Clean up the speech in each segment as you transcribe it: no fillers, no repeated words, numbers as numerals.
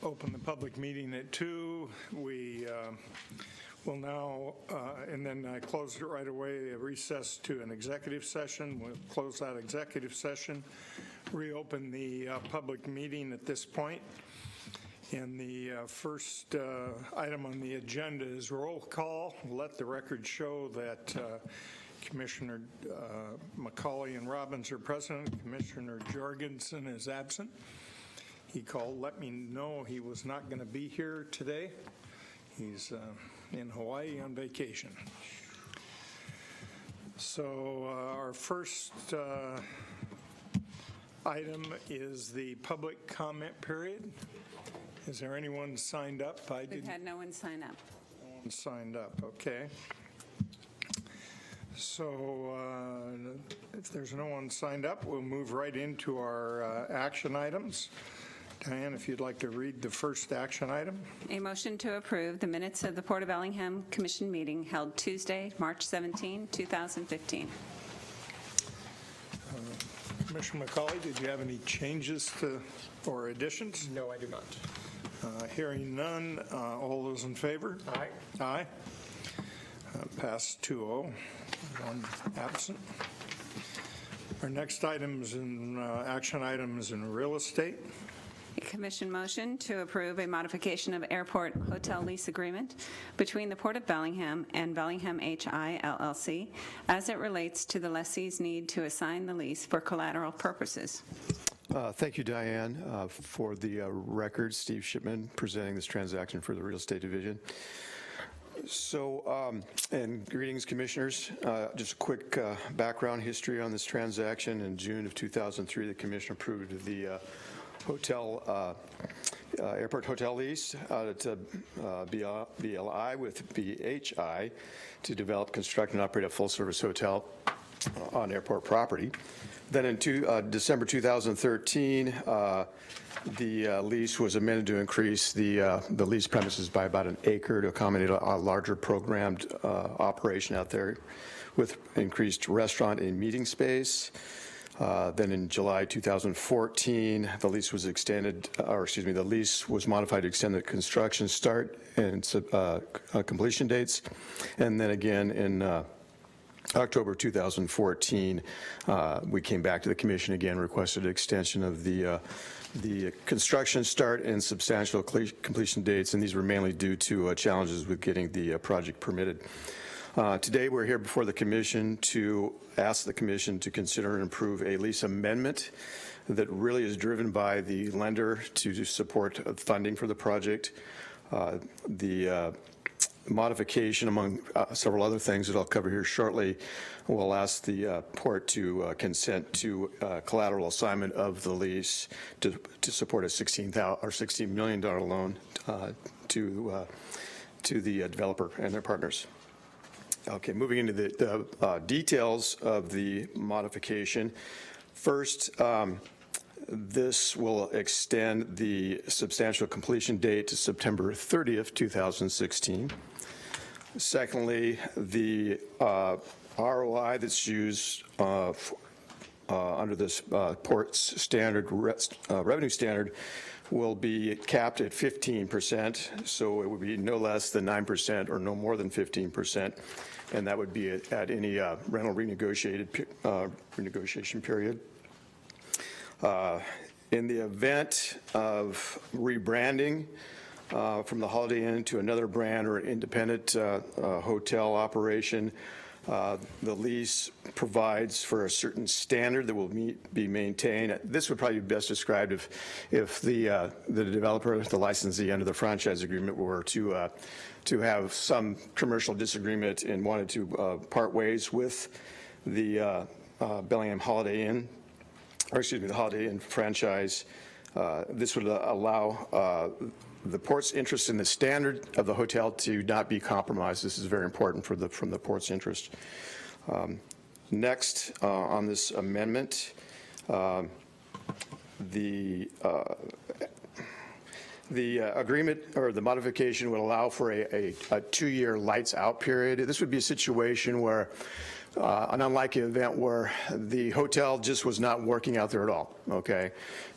open the public meeting at 2. We will now, and then I closed it right away, recess to an executive session. We'll close that executive session, reopen the public meeting at this point. And the first item on the agenda is roll call. Let the record show that Commissioner McCauley and Robbins are present. Commissioner Jorgensen is absent. He called, let me know he was not going to be here today. He's in Hawaii on vacation. So our first item is the public comment period. Is there anyone signed up? We've had no one sign up. No one signed up, okay. So if there's no one signed up, we'll move right into our action items. Diane, if you'd like to read the first action item. A motion to approve the minutes of the Port of Bellingham Commission meeting held Tuesday, March 17, 2015. Commissioner McCauley, did you have any changes or additions? No, I do not. Hearing none, all those in favor? Aye. Aye. Passed 2-0, one absent. Our next items in action items in real estate. A commission motion to approve a modification of airport hotel lease agreement between the Port of Bellingham and Bellingham HI LLC as it relates to the lessee's need to assign the lease for collateral purposes. Thank you, Diane. For the record, Steve Shipman presenting this transaction for the Real Estate Division. So, and greetings, commissioners. Just a quick background history on this transaction. In June of 2003, the commission approved the airport hotel lease at BLI with BHI to develop, construct, and operate a full-service hotel on airport property. Then in December 2013, the lease was amended to increase the lease premises by about an acre to accommodate a larger programmed operation out there with increased restaurant and meeting space. Then in July 2014, the lease was extended, the lease was modified to extend the construction start and completion dates. And then again in October 2014, we came back to the commission again, requested extension of the construction start and substantial completion dates, and these were mainly due to challenges with getting the project permitted. Today, we're here before the commission to ask the commission to consider and approve a lease amendment that really is driven by the lender to support funding for the project. The modification, among several other things that I'll cover here shortly, will ask the port to consent to collateral assignment of the lease to support a $16 million loan to the developer and their partners. Okay, moving into the details of the modification. First, this will extend the substantial completion date to September 30th, 2016. Secondly, the ROI that's used under this port's standard revenue standard will be capped at 15%, so it would be no less than 9% or no more than 15%, and that would be at any rental renegotiation period. In the event of rebranding from the Holiday Inn to another brand or independent hotel operation, the lease provides for a certain standard that will be maintained. This would probably be best described if the developer, the licensee under the franchise agreement were to have some commercial disagreement and wanted to part ways with the Bellingham Holiday Inn, or excuse me, the Holiday Inn franchise. This would allow the port's interest in the standard of the hotel to not be compromised. This is very important from the port's interest. Next, on this amendment, the agreement or the modification would allow for a 2-year lights out period. This would be a situation where an unlikely event where the hotel just was not working out there at all, okay?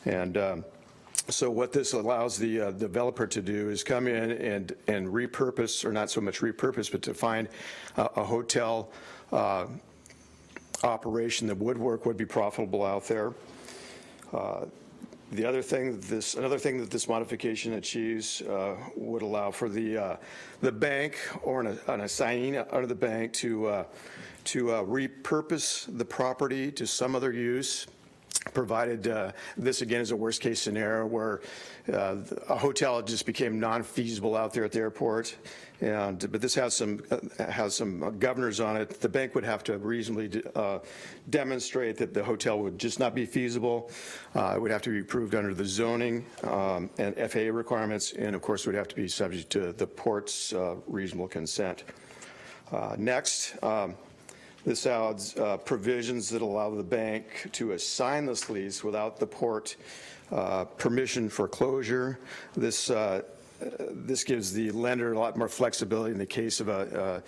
And So what this allows the developer to do is come in and repurpose, or not so much repurpose, but to find a hotel operation. The woodwork would be profitable out there. Another thing that this modification achieves would allow for the bank or an assignee under the bank to repurpose the property to some other use, provided this again is a worst case scenario where a hotel just became non-feasible out there at the airport. But this has some governors on it. The bank would have to reasonably demonstrate that the hotel would just not be feasible. It would have to be approved under the zoning and FAA requirements, and of course would have to be subject to the port's reasonable consent. Next, this adds provisions that allow the bank to assign this lease without the port permission for closure. This gives the lender a lot more flexibility in the case of a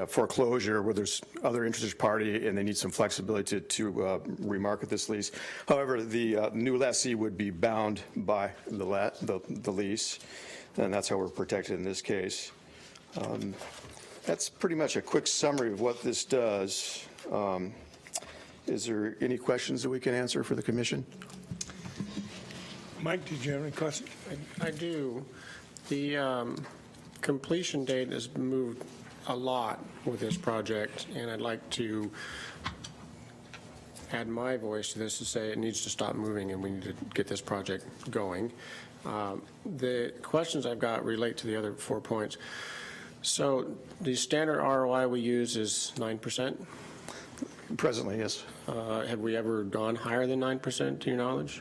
foreclosure where there's other interested party and they need some flexibility to remarket this lease. However, the new lessee would be bound by the lease, and that's how we're protected in this case. That's pretty much a quick summary of what this does. Is there any questions that we can answer for the commission? Mike, did you have any questions? I do. The completion date has moved a lot with this project, and I'd like to add my voice to this to say it needs to stop moving and we need to get this project going. The questions I've got relate to the other 4 points. So the standard ROI we use is 9%? Presently, yes. Have we ever gone higher than 9%, to your knowledge?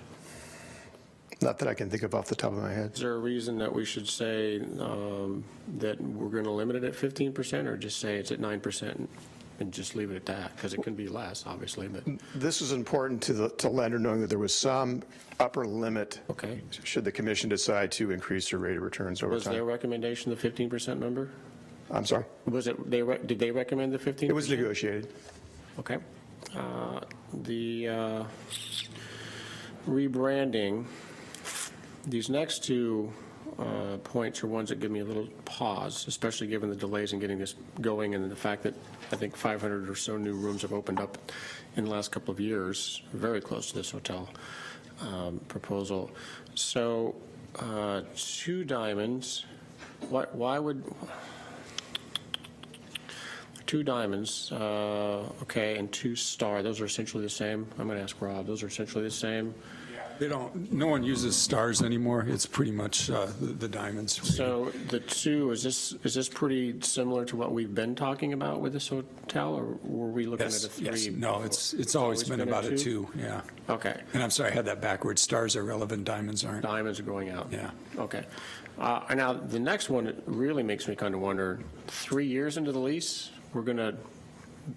Not that I can think of off the top of my head. Is there a reason that we should say that we're going to limit it at 15%, or just say it's at 9% and just leave it at that? Because it can be less, obviously. But this is important to lender, knowing that there was some upper limit. Okay. Should the commission decide to increase their rate of returns over time. Was their recommendation the 15% number? I'm sorry? Was it? Did they recommend the 15%? It was negotiated. Okay. The rebranding. These next two points are ones that give me a little pause, especially given the delays in getting this going and the fact that I think 500 or so new rooms have opened up in the last couple of years, very close to this hotel proposal. So 2 diamonds, why would 2 diamonds, okay, and 2 star, those are essentially the same? I'm going to ask Rob, those are essentially the same? They don't, no one uses stars anymore. It's pretty much the diamonds. So the 2, is this pretty similar to what we've been talking about with this hotel, or were we looking at a 3? Yes, no, it's always been about a 2, yeah. Okay. And I'm sorry, I had that backwards. Stars are relevant, diamonds aren't. Diamonds are going out. Yeah. Okay. And now the next one, it really makes me kind of wonder, 3 years into the lease, we're going to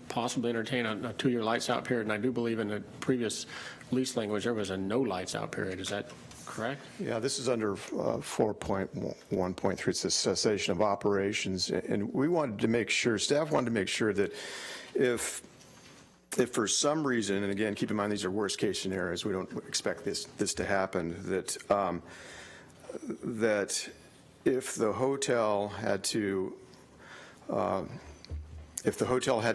possibly entertain a 2-year lights out period, and I do believe in the previous lease language there was a no lights out period. Is that correct? Yeah, this is under 4.1.3. It's the cessation of operations, and we wanted to make sure, staff wanted to make sure that if for some reason, and again, keep in mind these are worst case scenarios, we don't expect this to happen, that if the hotel had to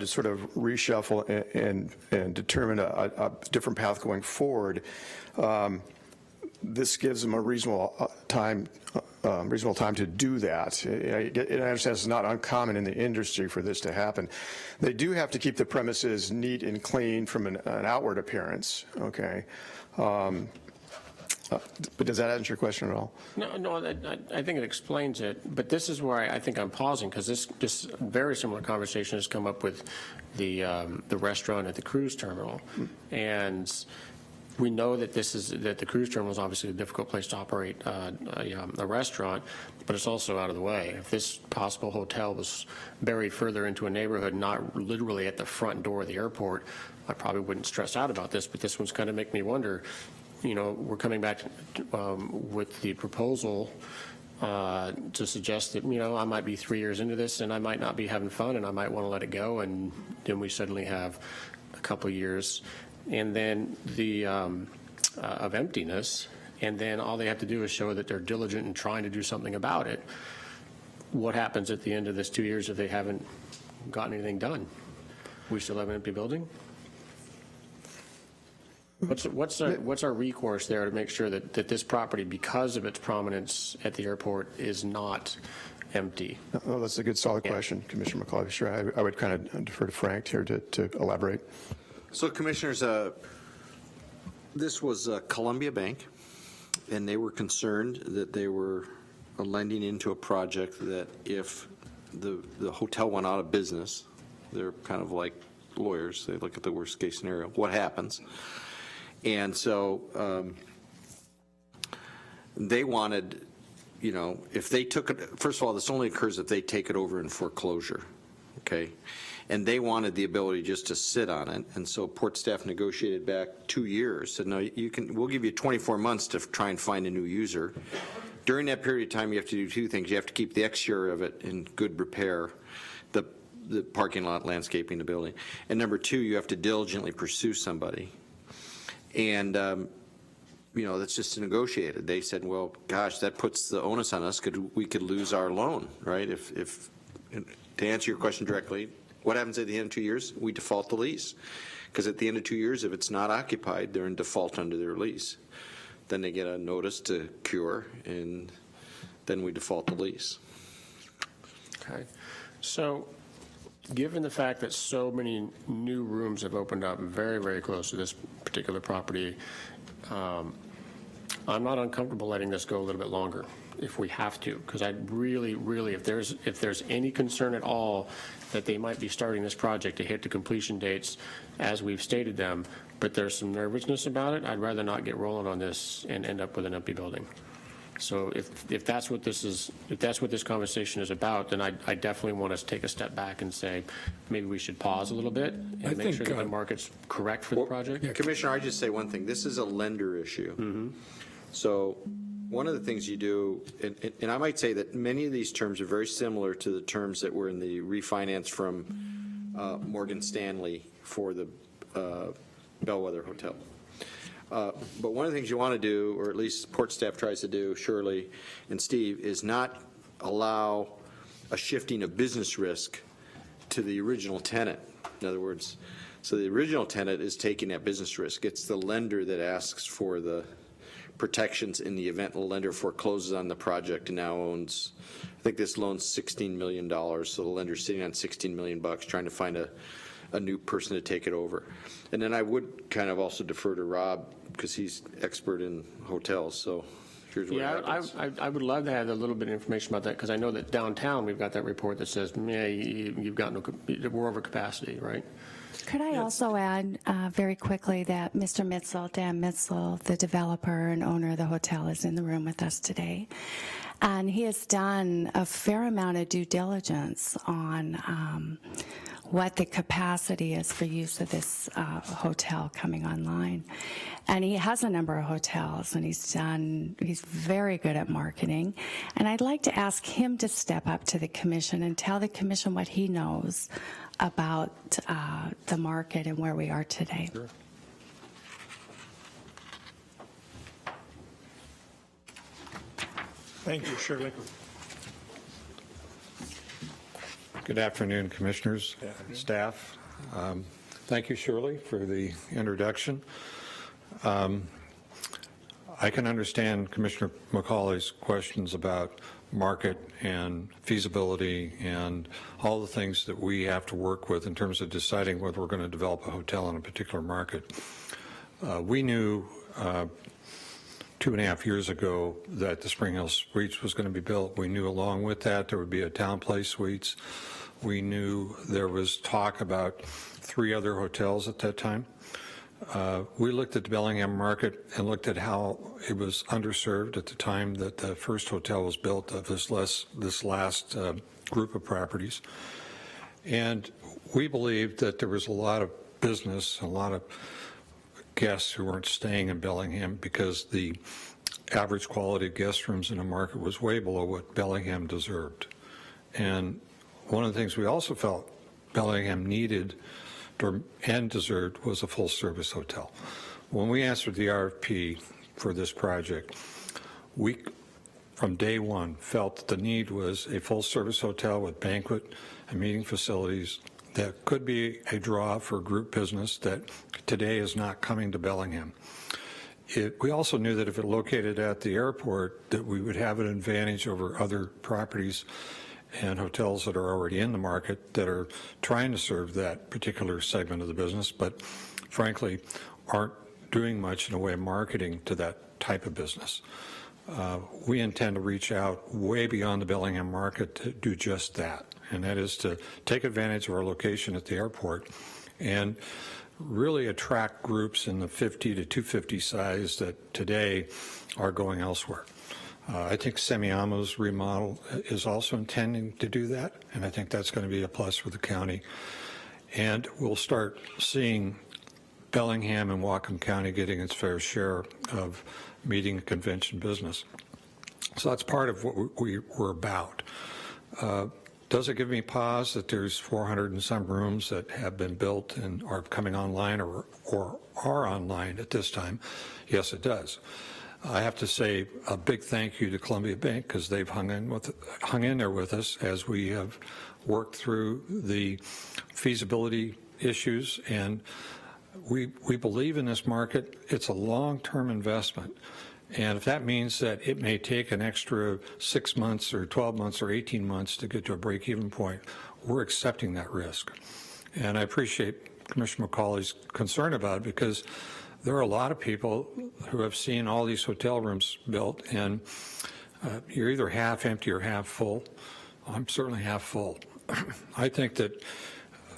sort of reshuffle and determine a different path going forward, this gives them a reasonable time to do that. I understand it's not uncommon in the industry for this to happen. They do have to keep the premises neat and clean from an outward appearance, okay? But does that answer your question at all? No, I think it explains it, but this is where I think I'm pausing, because this very similar conversation has come up with the restaurant at the cruise terminal, and we know that the cruise terminal is obviously a difficult place to operate a restaurant, but it's also out of the way. If this possible hotel was buried further into a neighborhood, not literally at the front door of the airport, I probably wouldn't stress out about this, but this one's kind of make me wonder. You know, we're coming back with the proposal to suggest that, you know, I might be 3 years into this and I might not be having fun and I might want to let it go, and then we suddenly have a couple of years. And then the of emptiness, and then all they have to do is show that they're diligent in trying to do something about it. What happens at the end of this 2 years if they haven't gotten anything done? We still have an empty building? What's our recourse there to make sure that this property, because of its prominence at the airport, is not empty? Well, that's a good, solid question, Commissioner McCauley. Sure, I would kind of defer to Frank here to elaborate. So, Commissioners, this was Columbia Bank, and they were concerned that they were lending into a project that if the hotel went out of business, they're kind of like lawyers. They look at the worst case scenario. What happens? And so they wanted, you know, if they took it, first of all, this only occurs if they take it over in foreclosure, okay? And they wanted the ability just to sit on it. And so Port staff negotiated back 2 years, said, no, we'll give you 24 months to try and find a new user. During that period of time, you have to do two things. You have to keep the exterior of it in good repair, the parking lot, landscaping, the building. And number two, you have to diligently pursue somebody. And, you know, that's just negotiated. They said, well, gosh, that puts the onus on us. We could lose our loan, right? If to answer your question directly, what happens at the end of 2 years? We default the lease. Because at the end of 2 years, if it's not occupied, they're in default under their lease. Then they get a notice to cure, and then we default the lease. Okay. So given the fact that so many new rooms have opened up very, very close to this particular property, I'm not uncomfortable letting this go a little bit longer if we have to, because I really, if there's any concern at all that they might be starting this project to hit the completion dates as we've stated them, but there's some nervousness about it, I'd rather not get rolling on this and end up with an empty building. So if that's what this is, if that's what this conversation is about, then I definitely want us to take a step back and say maybe we should pause a little bit and make sure that the market's correct for the project. Yeah, Commissioner, I just say one thing. This is a lender issue. Mm-hmm. So one of the things you do, and I might say that many of these terms are very similar to the terms that were in the refinance from Morgan Stanley for the Bellwether Hotel. But one of the things you want to do, or at least Port staff tries to do, Shirley and Steve, is not allow a shifting of business risk to the original tenant. In other words, so the original tenant is taking that business risk. It's the lender that asks for the protections in the event the lender forecloses on the project and now owns, I think this loan's $16 million, so the lender's sitting on $16 million trying to find a new person to take it over. And then I would kind of also defer to Rob because he's expert in hotels, so here's what happens. I would love to have a little bit of information about that, because I know that downtown we've got that report that says, yeah, you've got we're over capacity, right? Could I also add very quickly that Mr. Mitzel, Dan Mitzel, the developer and owner of the hotel, is in the room with us today. And he has done a fair amount of due diligence on what the capacity is for use of this hotel coming online. And he has a number of hotels, and he's very good at marketing. And I'd like to ask him to step up to the commission and tell the commission what he knows about the market and where we are today. Sure. Thank you, Shirley. Good afternoon, Commissioners, staff. Thank you, Shirley, for the introduction. I can understand Commissioner McCauley's questions about market and feasibility and all the things that we have to work with in terms of deciding whether we're going to develop a hotel in a particular market. We knew 2.5 years ago that the Spring Hill Suites was going to be built. We knew along with that there would be a Town Place Suites. We knew there was talk about 3 other hotels at that time. We looked at the Bellingham market and looked at how it was underserved at the time that the first hotel was built of this last group of properties. And we believed that there was a lot of business, a lot of guests who weren't staying in Bellingham because the average quality of guest rooms in the market was way below what Bellingham deserved. And one of the things we also felt Bellingham needed and deserved was a full-service hotel. when we answered the RFP for this project, we, from day one, felt that the need was a full-service hotel with banquet and meeting facilities that could be a draw for group business that today is not coming to Bellingham. We also knew that if it located at the airport, that we would have an advantage over other properties and hotels that are already in the market that are trying to serve that particular segment of the business, but frankly aren't doing much in the way of marketing to that type of business. We intend to reach out way beyond the Bellingham market to do just that, and that is to take advantage of our location at the airport and really attract groups in the 50 to 250 size that today are going elsewhere. I think Semiamo's remodel is also intending to do that, and I think that's going to be a plus for the county. And we'll start seeing Bellingham and Whatcom County getting its fair share of meeting convention business. So that's part of what we're about. Does it give me pause that there's 400 and some rooms that have been built and are coming online or are online at this time? Yes, it does. I have to say a big thank you to Columbia Bank because they've hung in there with us as we have worked through the feasibility issues, and we believe in this market. It's a long-term investment, and if that means that it may take an extra 6 months or 12 months or 18 months to get to a break-even point, we're accepting that risk. And I appreciate Commissioner McCauley's concern about it because there are a lot of people who have seen all these hotel rooms built, and you're either half empty or half full. I'm certainly half full. I think that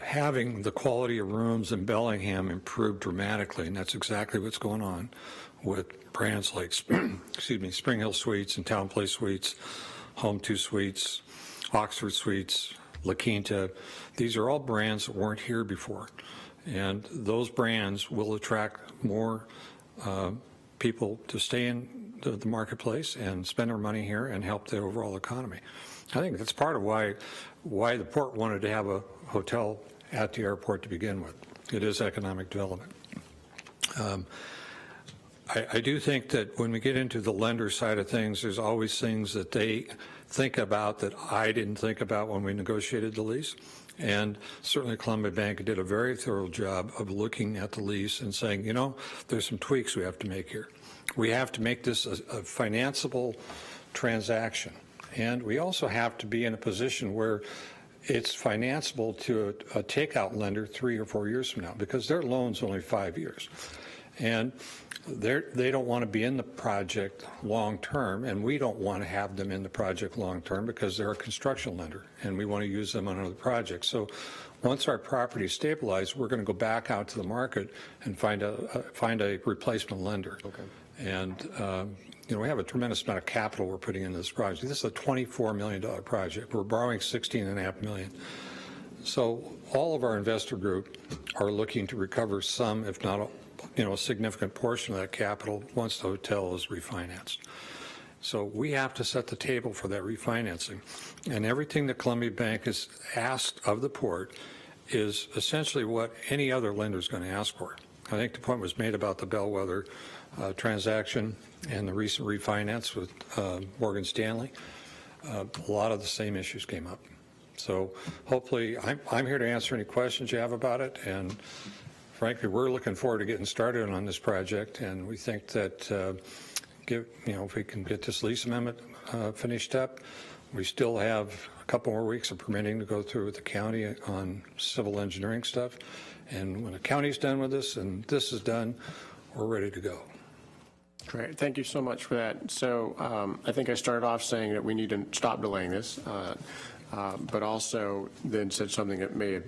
having the quality of rooms in Bellingham improved dramatically, and that's exactly what's going on with brands like Spring Hill Suites and Town Place Suites, Home 2 Suites, Oxford Suites, La Quinta. These are all brands that weren't here before. And those brands will attract more people to stay in the marketplace and spend their money here and help the overall economy. I think that's part of why the port wanted to have a hotel at the airport to begin with. It is economic development. I do think that when we get into the lender side of things, there's always things that they think about that I didn't think about when we negotiated the lease. And certainly Columbia Bank did a very thorough job of looking at the lease and saying, you know, there's some tweaks we have to make here. We have to make this a financeable transaction. And we also have to be in a position where it's financeable to a takeout lender 3 or 4 years from now because their loan's only 5 years. And they don't want to be in the project long term, and we don't want to have them in the project long term because they're a construction lender, and we want to use them on another project. So once our property is stabilized, we're going to go back out to the market and find a replacement lender. Okay. And you know, we have a tremendous amount of capital we're putting into this project. This is a $24 million project. We're borrowing $16.5 million. So all of our investor group are looking to recover some, if not a significant portion of that capital once the hotel is refinanced. So we have to set the table for that refinancing. And everything that Columbia Bank has asked of the port is essentially what any other lender is going to ask for. I think the point was made about the Bellwether transaction and the recent refinance with Morgan Stanley. A lot of the same issues came up. So hopefully, I'm here to answer any questions you have about it, and frankly, we're looking forward to getting started on this project, and we think that if we can get this lease amendment finished up, we still have a couple more weeks of permitting to go through with the county on civil engineering stuff, and when the county's done with this and this is done, we're ready to go. Great. Thank you so much for that. So I think I started off saying that we need to stop delaying this, but also then said something that may have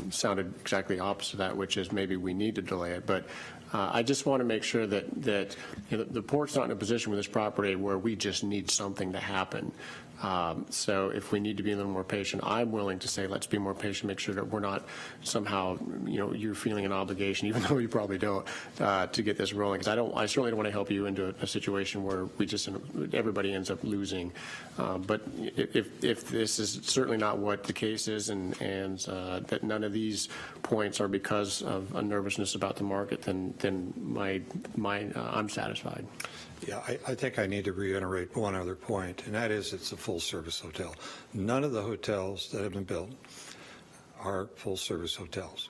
sounded exactly opposite of that, which is maybe we need to delay it. But I just want to make sure that the port's not in a position with this property where we just need something to happen. So if we need to be a little more patient, I'm willing to say let's be more patient, make sure that we're not somehow, you're feeling an obligation, even though you probably don't, to get this rolling. Because I certainly don't want to help you into a situation where everybody ends up losing. But if this is certainly not what the case is, and that none of these points are because of a nervousness about the market, then I'm satisfied. Yeah, I think I need to reiterate one other point, and that is it's a full-service hotel. None of the hotels that have been built are full-service hotels.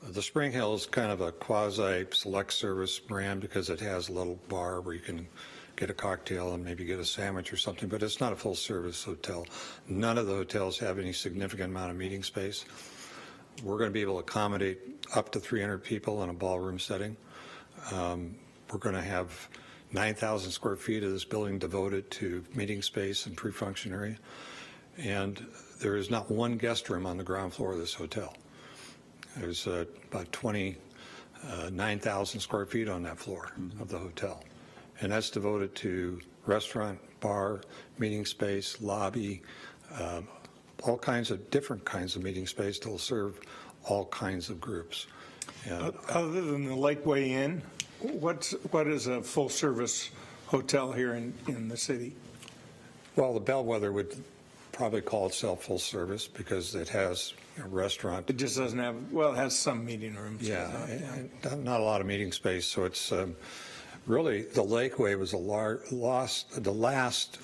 The Spring Hill is kind of a quasi-select service brand because it has a little bar where you can get a cocktail and maybe get a sandwich or something, but it's not a full-service hotel. None of the hotels have any significant amount of meeting space. We're going to be able to accommodate up to 300 people in a ballroom setting. We're going to have 9,000 square feet of this building devoted to meeting space and pre-function area. And there is not one guest room on the ground floor of this hotel. There's about 29,000 square feet on that floor of the hotel. And that's devoted to restaurant, bar, meeting space, lobby, all kinds of different kinds of meeting space that will serve all kinds of groups. And Other than the Lakeway Inn, what is a full-service hotel here in the city? well, the Bellwether would probably call itself full service because it has a restaurant. It just doesn't have, well, it has some meeting rooms. Yeah, not a lot of meeting space. So it's really, the Lakeway was the last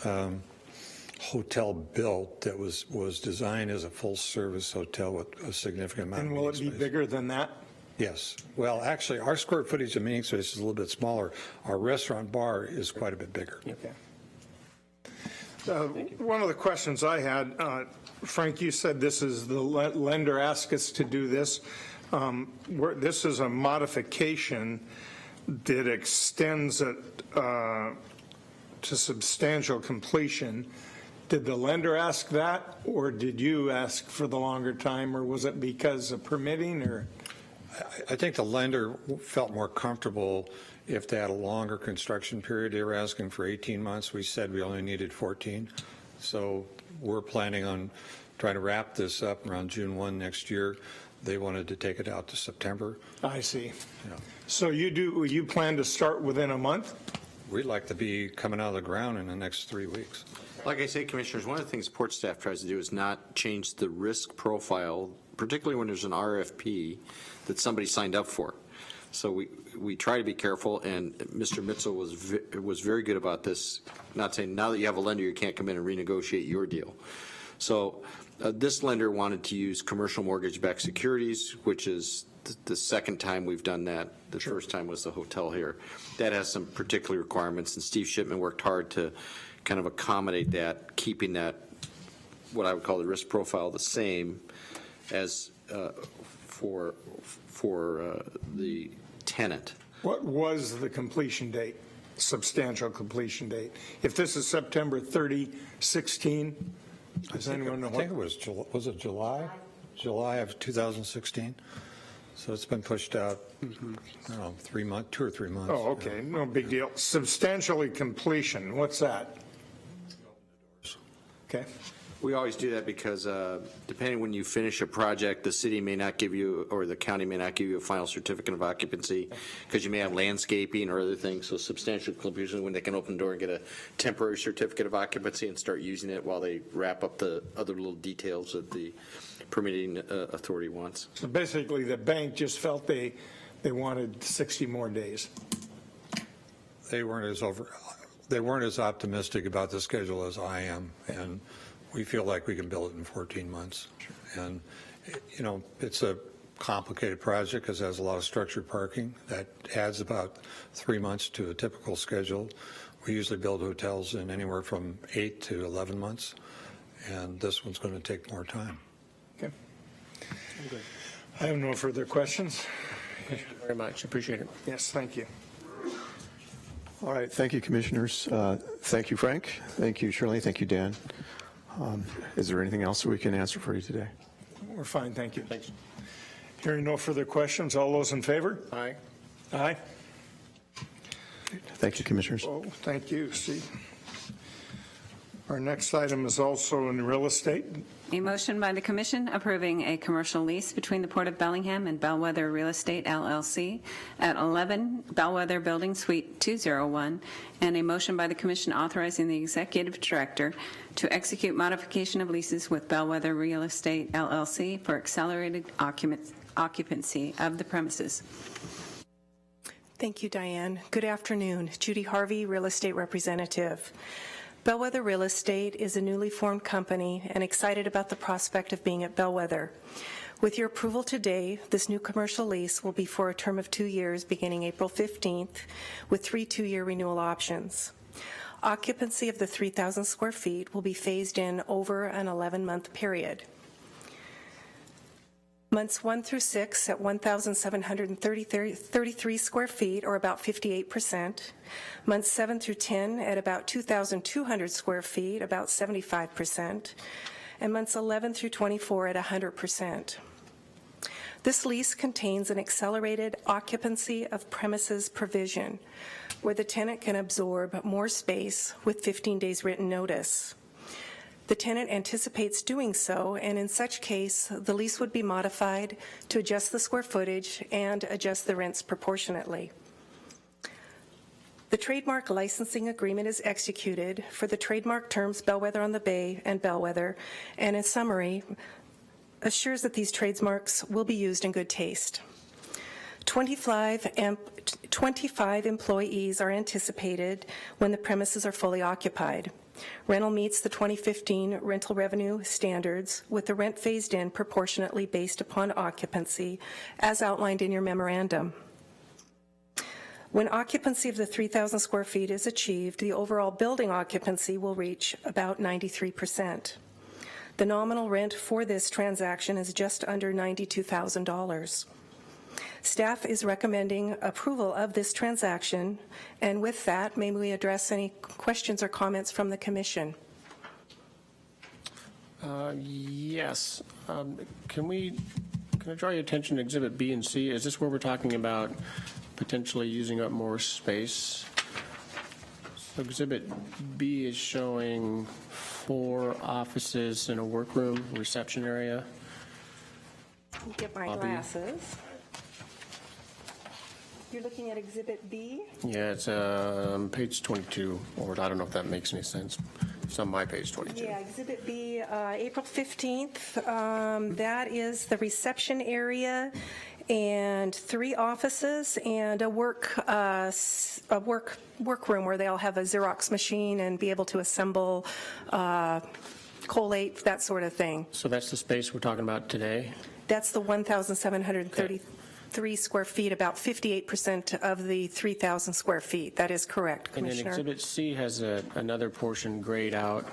hotel built that was designed as a full-service hotel with a significant amount of And meeting will it be space. bigger than that? Yes. Well, actually, our square footage of meeting space is a little bit smaller. Our restaurant bar is quite a bit bigger. Okay. One of the questions I had, Frank, you said this is the lender asked us to do this. This is a modification that extends it to substantial completion. Did the lender ask that, or did you ask for the longer time, or was it because of permitting, or? I think the lender felt more comfortable if they had a longer construction period. They were asking for 18 months. We said we only needed 14. So we're planning on trying to wrap this up around June 1 next year. They wanted to take it out to September. I see. Yeah. So you plan to start within a month? We'd like to be coming out of the ground in the next 3 weeks. Like I say, Commissioners, one of the things Port staff tries to do is not change the risk profile, particularly when there's an RFP that somebody signed up for. So we try to be careful, and Mr. Mitchell was very good about this, not saying now that you have a lender, you can't come in and renegotiate your deal. So this lender wanted to use commercial mortgage-backed securities, which is the second time we've done that. The first time was the hotel here. That has some particular requirements, and Steve Shipman worked hard to kind of accommodate that, keeping that, what I would call the risk profile, the same as for the tenant. What was the completion date, substantial completion date? If this is September 30, 16, does anyone know I think what? it was it July? July of 2016? So it's been pushed out, I don't know, 3 months, 2 or 3 months. Oh, okay, no big deal. Substantially completion, what's that? Okay. We always do that because depending when you finish a project, the city may not give you, or the county may not give you a final certificate of occupancy because you may have landscaping or other things. So substantial completion, when they can open the door and get a temporary certificate of occupancy and start using it while they wrap up the other little details that the permitting authority wants. So basically, the bank just felt they wanted 60 more days. They weren't as optimistic about the schedule as I am, and we feel like we can build it in 14 months. And, you know, it's a complicated project because it has a lot of structured parking. That adds about 3 months to a typical schedule. We usually build hotels in anywhere from 8 to 11 months, and this one's going to take more time. Okay. I have no further questions. Thank you very much. Appreciate it. Yes, thank you. All right, thank you, Commissioners. Thank you, Frank. Thank you, Shirley. Thank you, Dan. Is there anything else we can answer for you today? We're fine, thank you. Thanks. Hearing no further questions, all those in favor? Aye. Aye. Thank you, Commissioners. Oh, thank you, Steve. Our next item is also in real estate. A motion by the Commission approving a commercial lease between the Port of Bellingham and Bellwether Real Estate LLC at 11 Bellwether Building Suite 201, and a motion by the Commission authorizing the Executive Director to execute modification of leases with Bellwether Real Estate LLC for accelerated occupancy of the premises. Thank you, Diane. Good afternoon. Judy Harvey, Real Estate Representative. Bellwether Real Estate is a newly formed company and excited about the prospect of being at Bellwether. With your approval today, this new commercial lease will be for a term of 2 years beginning April 15th with 3 2-year renewal options. Occupancy of the 3,000 square feet will be phased in over an 11-month period. Months 1 through 6 at 1,733 square feet, or about 58%. Months 7 through 10 at about 2,200 square feet, about 75%. And months 11 through 24 at 100%. This lease contains an accelerated occupancy of premises provision, where the tenant can absorb more space with 15 days written notice. The tenant anticipates doing so, and in such case, the lease would be modified to adjust the square footage and adjust the rents proportionately. The trademark licensing agreement is executed for the trademark terms Bellwether on the Bay and Bellwether, and in summary, assures that these trademarks will be used in good taste. 25 employees are anticipated when the premises are fully occupied. Rental meets the 2015 rental revenue standards, with the rent phased in proportionately based upon occupancy, as outlined in your memorandum. When occupancy of the 3,000 square feet is achieved, the overall building occupancy will reach about 93%. The nominal rent for this transaction is just under $92,000. Staff is recommending approval of this transaction, and with that, may we address any questions or comments from the Commission? Yes. Can I draw your attention to Exhibit B and C? Is this where we're talking about potentially using up more space? So Exhibit B is showing 4 offices and a workroom, reception area. Get my glasses. You're looking at Exhibit B? Yeah, it's page 22, or I don't know if that makes any sense. It's on my page 22. Yeah, Exhibit B, April 15th. That is the reception area and 3 offices and a workroom where they'll have a Xerox machine and be able to assemble, collate, that sort of thing. So that's the space we're talking about today? That's the 1,733 square feet, about 58% of the 3,000 square feet. That is correct, Commissioner. And then Exhibit C has another portion grayed out,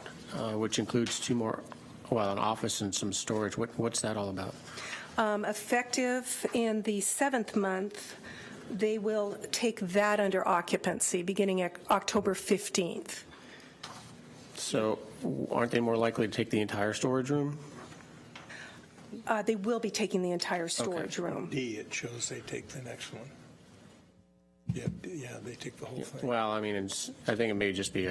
which includes 2 more, well, an office and some storage. What's that all about? Effective in the 7th month, they will take that under occupancy beginning at October 15th. So aren't they more likely to take the entire storage room? They will be taking the entire storage room. D, it shows they take the next one. Yeah, they take the whole thing. Well, I mean, I think it may just be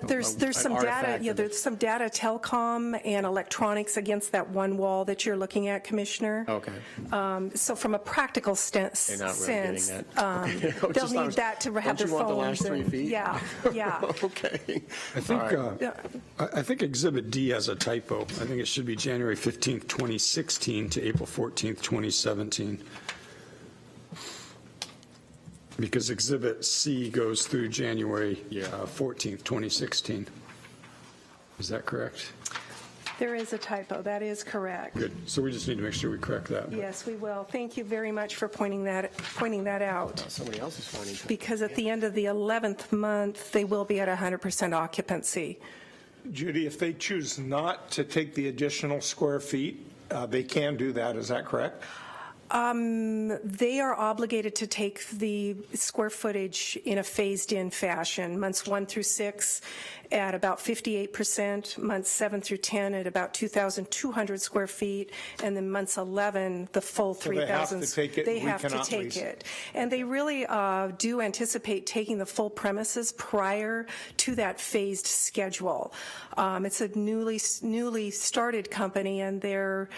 There's some data. Yeah, there's some data, telecom and electronics against that one wall that you're looking at, Commissioner. Okay. So from a practical sense, They're not really getting that. Okay. They'll need that to have their phones. Don't you want the last 3 feet? Yeah, yeah. Okay. I think Exhibit D has a typo. I think it should be January 15th, 2016 to April 14th, 2017. Because Exhibit C goes through January 14th, 2016. Is that correct? There is a typo. That is correct. Good. So we just need to make sure we correct that. Yes, we will. Thank you very much for pointing that out. Somebody else is finding it. Because at the end of the 11th month, they will be at 100% occupancy. Judy, if they choose not to take the additional square feet, they can do that. Is that correct? They are obligated to take the square footage in a phased-in fashion. Months 1 through 6 at about 58%, months 7 through 10 at about 2,200 square feet, and then months 11, the full 3,000. They have to take it. And they really do anticipate taking the full premises prior to that phased schedule. It's a newly started company, and they're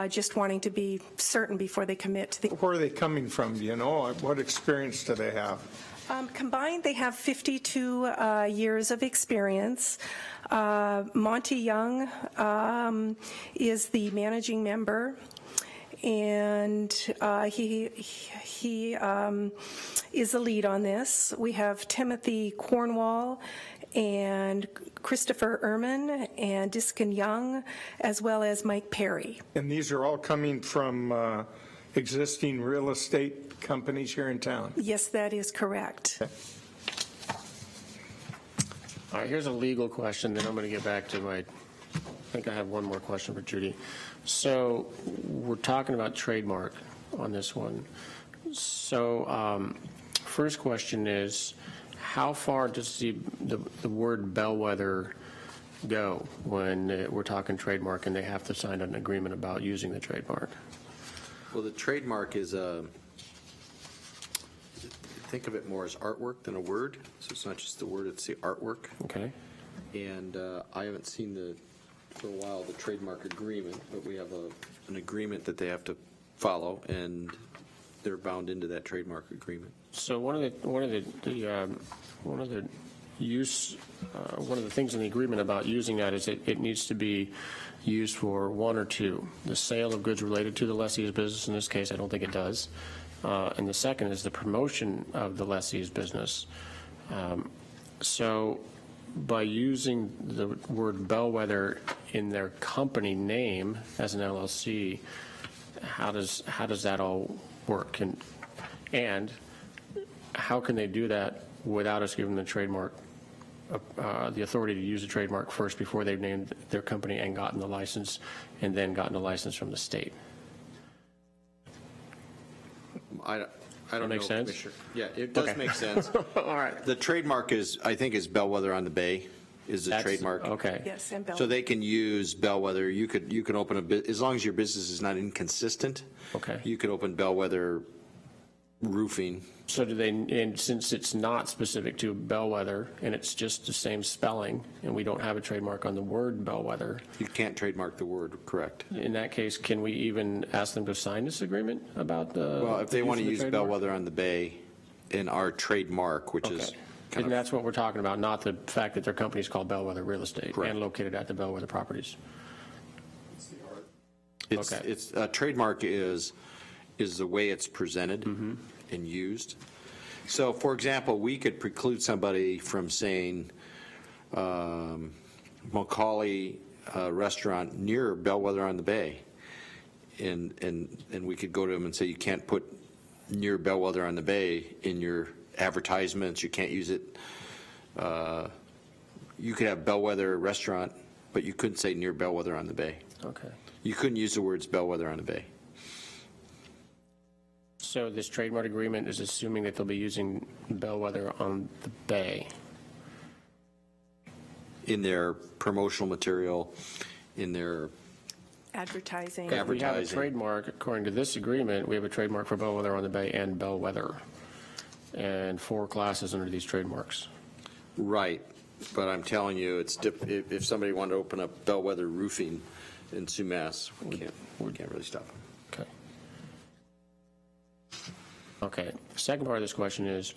just wanting to be certain before they commit to the. Where are they coming from? Do you know? What experience do they have? Combined, they have 52 years of experience. Monty Young is the managing member, and he is the lead on this. We have Timothy Cornwall and Christopher Ehrman and Diskin Young, as well as Mike Perry. And these are all coming from existing real estate companies here in town? Yes, that is correct. All right, here's a legal question, then I'm going to get back to I think I have one more question for Judy. So we're talking about trademark on this one. So first question is, how far does the word bellwether go when we're talking trademark and they have to sign an agreement about using the trademark? Well, the trademark is think of it more as artwork than a word. So it's not just the word, it's the artwork. Okay. And I haven't seen for a while, the trademark agreement, but we have an agreement that they have to follow, and they're bound into that trademark agreement. So one of the things in the agreement about using that is it needs to be used for one or two: the sale of goods related to the lessee's business. In this case, I don't think it does. And the second is the promotion of the lessee's business. So by using the word bellwether in their company name as an LLC, how does that all work? And how can they do that without us giving the trademark, the authority to use the trademark first before they've named their company and gotten the license, and then gotten a license from the state? I don't know. Make sense? Commissioner. Yeah, it does Okay. make sense. All right. The trademark I think is Bellwether on the Bay is the trademark. Okay. Yes, and Bell. So they can use Bellwether. You can open as long as your business is not inconsistent. Okay. You could open Bellwether Roofing. So and since it's not specific to bellwether and it's just the same spelling and we don't have a trademark on the word bellwether, You can't trademark the word, correct? in that case, can we even ask them to sign this agreement about the? Well, if they want to use use of the trademark? Bellwether on the Bay in our trademark, which is Okay. kind And of, that's what we're talking about, not the fact that their company is called Bellwether Real Estate Correct. and located at the Bellwether properties. it's okay. trademark is the way it's presented Mm-hmm. and used. So, for example, we could preclude somebody from saying Macaulay Restaurant near Bellwether on the Bay, and we could go to them and say, you can't put near Bellwether on the Bay in your advertisements, you can't use it. You could have Bellwether Restaurant, but you couldn't say near Bellwether on the Bay. Okay. You couldn't use the words Bellwether on the Bay. So this trademark agreement is assuming that they'll be using Bellwether on the Bay. In their promotional material, in their Advertising. We have a advertising. trademark, according to this agreement, we have a trademark for Bellwether on the Bay and Bellwether, and 4 classes under these trademarks. Right, but I'm telling you, if somebody wanted to open up Bellwether Roofing in Sumas, we can't really stop them. Okay. Okay. The second part of this question is,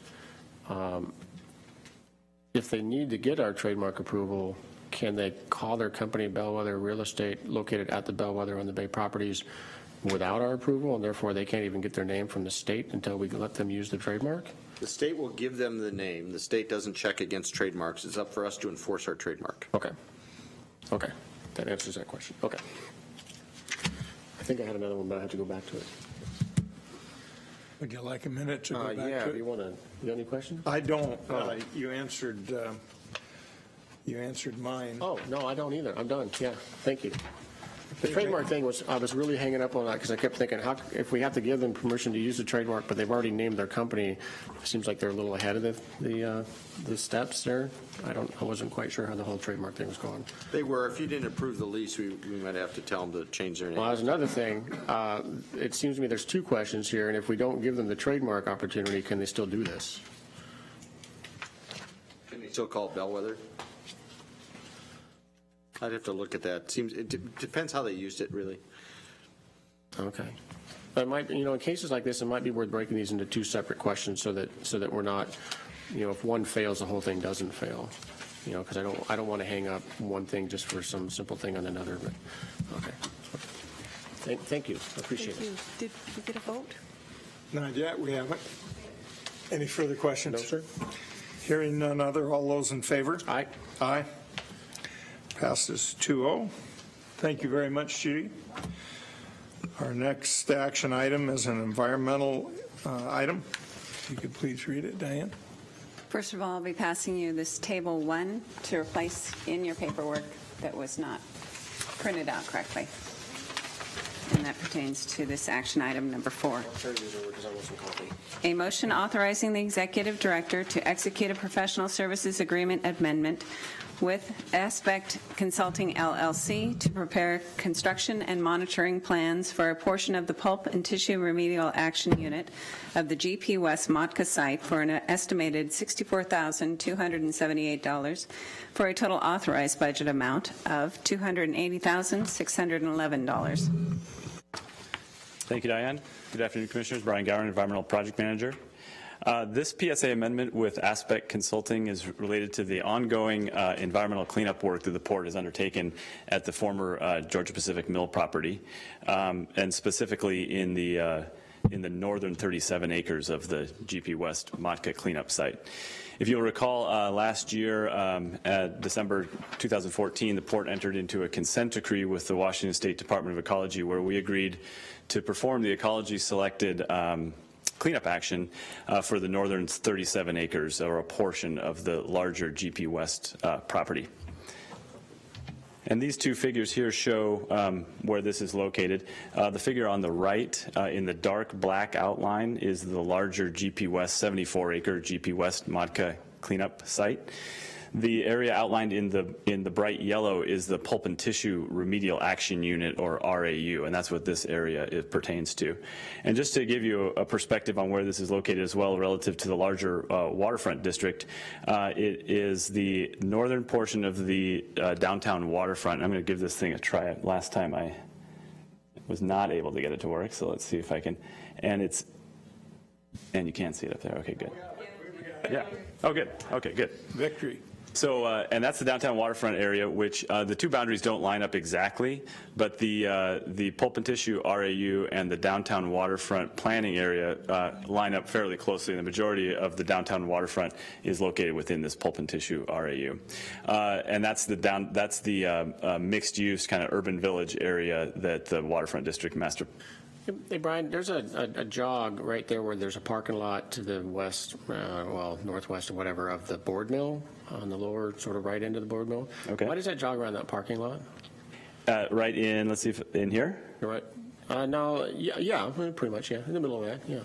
if they need to get our trademark approval, can they call their company Bellwether Real Estate located at the Bellwether on the Bay properties without our approval, and therefore they can't even get their name from the state until we let them use the trademark? The state will give them the name. The state doesn't check against trademarks. It's up for us to enforce our trademark. Okay. Okay. That answers that question. Okay. I think I had another one, but I have to go back to it. Would you like a minute to go back Yeah, to if it? you want to, you got any questions? I don't. You answered mine. Oh, no, I don't either. I'm done. Yeah, thank you. The trademark thing was, I was really hanging up on that because I kept thinking, if we have to give them permission to use the trademark, but they've already named their company, it seems like they're a little ahead of the steps there. I wasn't quite sure how the whole trademark thing was going. They were. If you didn't approve the lease, we might have to tell them to change their Well, name. that's another thing. It seems to me there's 2 questions here, and if we don't give them the trademark opportunity, can they still do this? Can they still call it Bellwether? I'd have to look at that. It depends how they used it, really. Okay. But it might, in cases like this, it might be worth breaking these into 2 separate questions so that we're not, if one fails, the whole thing doesn't fail. Because I don't want to hang up one thing just for some simple thing on another. But okay. Thank you. I appreciate it. Did we get a vote? Not yet, we haven't. Any further questions? No, sir. Hearing none other, all those in favor? Aye. Aye. Passes 2-0. Thank you very much, Judy. Our next action item is an environmental item. If you could please read it, Diane. First of all, I'll be passing you this Table 1 to replace in your paperwork that was not printed out correctly. And that pertains to this action item number 4. A motion authorizing the executive director to execute a professional services agreement amendment with Aspect Consulting LLC to prepare construction and monitoring plans for a portion of the pulp and tissue remedial action unit of the GP West Motka site for an estimated $64,278 for a total authorized budget amount of $280,611. Thank you, Diane. Good afternoon, Commissioners. Brian Gower, Environmental Project Manager. This PSA amendment with Aspect Consulting is related to the ongoing environmental cleanup work that the Port has undertaken at the former Georgia Pacific Mill property, and specifically in the northern 37 acres of the GP West Motka cleanup site. If you'll recall, last year, at December 2014, the Port entered into a consent decree with the Washington State Department of Ecology where we agreed to perform the ecology-selected cleanup action for the northern 37 acres, or a portion of the larger GP West property. And these two figures here show where this is located. The figure on the right in the dark black outline is the larger GP West 74-acre GP West Motka cleanup site. The area outlined in the bright yellow is the Pulp and Tissue Remedial Action Unit, or RAU, and that's what this area pertains to. And just to give you a perspective on where this is located as well relative to the larger waterfront district, it is the northern portion of the downtown waterfront. I'm going to give this thing a try. Last time I was not able to get it to work, so let's see if I can. And you can see it up there. Okay, good. Yeah. Oh, good. Okay, good. Victory. So, and that's the downtown waterfront area, which the two boundaries don't line up exactly, but the Pulp and Tissue RAU and the downtown waterfront planning area line up fairly closely. The majority of the downtown waterfront is located within this Pulp and Tissue RAU, and that's the mixed-use kind of urban village area that the waterfront district master. Hey, Brian, there's a jog right there where there's a parking lot to the west, northwest or whatever, of the board mill on the lower, sort of right end of the board mill. Okay. Why does that jog around that parking lot? Right in, let's see if in here? You're right. No, yeah, pretty much, yeah, in the middle of that, yeah.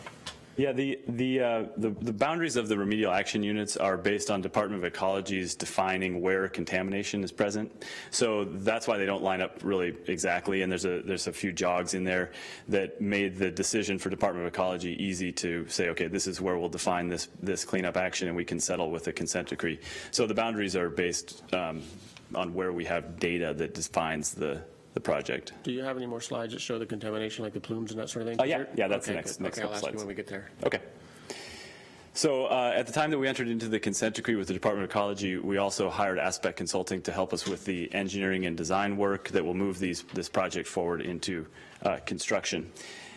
Yeah, the boundaries of the remedial action units are based on Department of Ecology's defining where contamination is present. So that's why they don't line up really exactly. And there's a few jogs in there that made the decision for Department of Ecology easy to say, okay, this is where we'll define this cleanup action, and we can settle with a consent decree. So the boundaries are based on where we have data that defines the project. Do you have any more slides that show the contamination, like the plumes and that sort of thing? Yeah, that's okay, the next okay, couple I'll ask slides. you when we get there. Okay. So at the time that we entered into the consent decree with the Department of Ecology, we also hired Aspect Consulting to help us with the engineering and design work that will move this project forward into construction.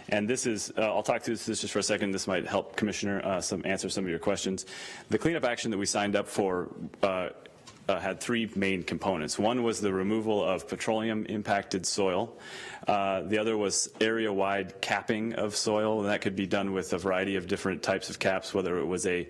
And this is, I'll talk through this just for a second. This might help, Commissioner, answer some of your questions. The cleanup action that we signed up for had three main components. One was the removal of petroleum-impacted soil. The other was area-wide capping of soil, and that could be done with a variety of different types of caps, whether it was a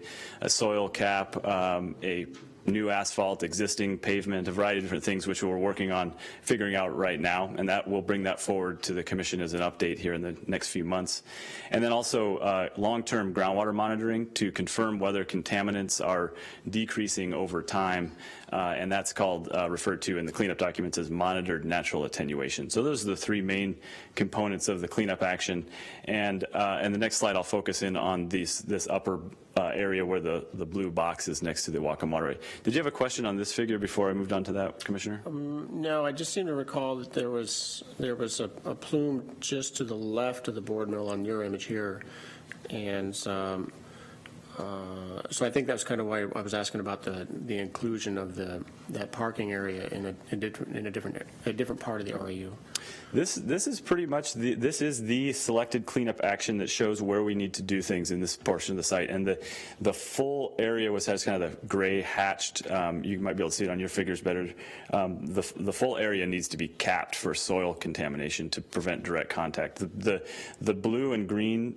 soil cap, a new asphalt, existing pavement, a variety of different things which we're working on figuring out right now, and that we'll bring that forward to the Commission as an update here in the next few months. And then also long-term groundwater monitoring to confirm whether contaminants are decreasing over time, and that's called, referred to in the cleanup documents as monitored natural attenuation. So those are the three main components of the cleanup action. And the next slide I'll focus in on this upper area where the blue box is next to the Whatcom Waterway. Did you have a question on this figure before I moved on to that, Commissioner? No, I just seem to recall that there was a plume just to the left of the board mill on your image here, and So I think that's kind of why I was asking about the inclusion of that parking area in a different part of the RAU. This is pretty much this is the selected cleanup action that shows where we need to do things in this portion of the site, and the full area has kind of the gray hatched. You might be able to see it on your figures better. The full area needs to be capped for soil contamination to prevent direct contact. The blue and green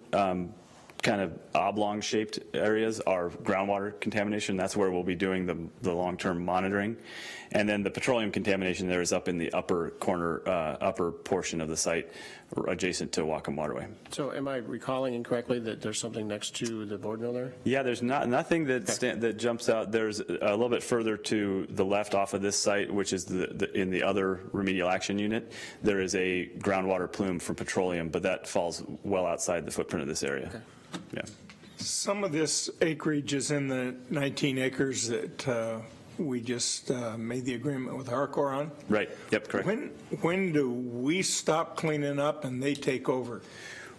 kind of oblong-shaped areas are groundwater contamination. That's where we'll be doing the long-term monitoring. And then the petroleum contamination there is up in the upper corner, upper portion of the site adjacent to Whatcom Waterway. So am I recalling incorrectly that there's something next to the board mill there? Yeah, there's nothing that jumps out. There's a little bit further to the left off of this site, which is in the other remedial action unit. There is a groundwater plume from petroleum, but that falls well outside the footprint of this area. Okay. Yeah. Some of this acreage is in the 19 acres that we just made the agreement with Harcor on. Right. Yep. Correct. When do we stop cleaning up and they take over?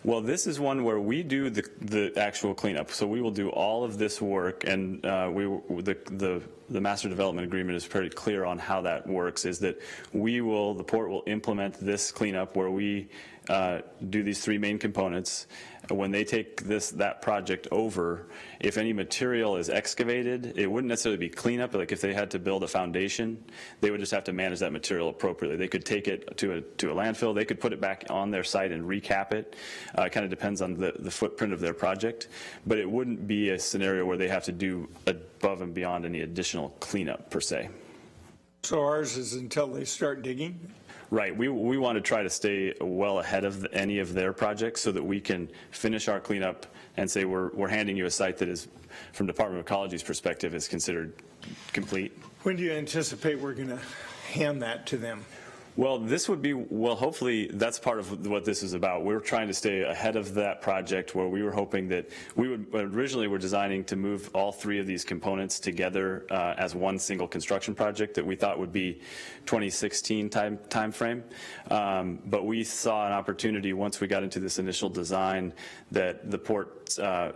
Well, this is one where we do the actual cleanup. So we will do all of this work, and the master development agreement is pretty clear on how that works. Is that the port will implement this cleanup where we do these three main components. When they take that project over, if any material is excavated, it wouldn't necessarily be cleanup. Like if they had to build a foundation, they would just have to manage that material appropriately. They could take it to a landfill. They could put it back on their site and recap it. It kind of depends on the footprint of their project. But it wouldn't be a scenario where they have to do above and beyond any additional cleanup per se. So ours is until they start digging? Right. We want to try to stay well ahead of any of their projects so that we can finish our cleanup and say we're handing you a site that is, from Department of Ecology's perspective, is considered complete. When do you anticipate we're going to hand that to them? Well, hopefully that's part of what this is about. We're trying to stay ahead of that project where we were hoping that originally we're designing to move all three of these components together as one single construction project that we thought would be 2016 time frame. But we saw an opportunity once we got into this initial design that the port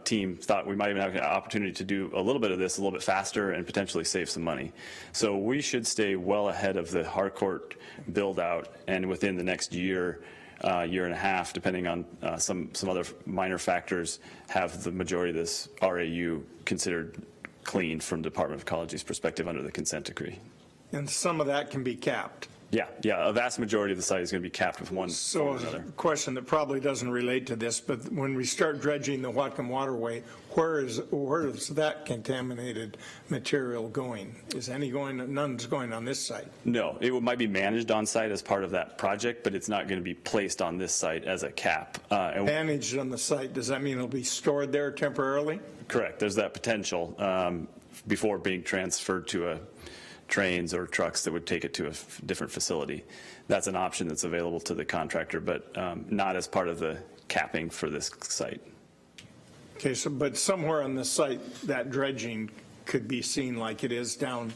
team thought we might even have an opportunity to do a little bit of this a little bit faster and potentially save some money. So we should stay well ahead of the Harcourt build out, and within the next year and a half, depending on some other minor factors, have the majority of this RAU considered clean from Department of Ecology's perspective under the consent decree. And some of that can be capped. Yeah, a vast majority of the site is going to be capped with one So or another. a question that probably doesn't relate to this, but when we start dredging the Whatcom Waterway, where is that contaminated material going? Is any going? None's going on this site? No, it might be managed on site as part of that project, but it's not going to be placed on this site as a cap. Managed on the site, does that mean it'll be stored there temporarily? Correct. There's that potential before being transferred to trains or trucks that would take it to a different facility. That's an option that's available to the contractor, but not as part of the capping for this site. Okay, but somewhere on the site, that dredging could be seen like it is down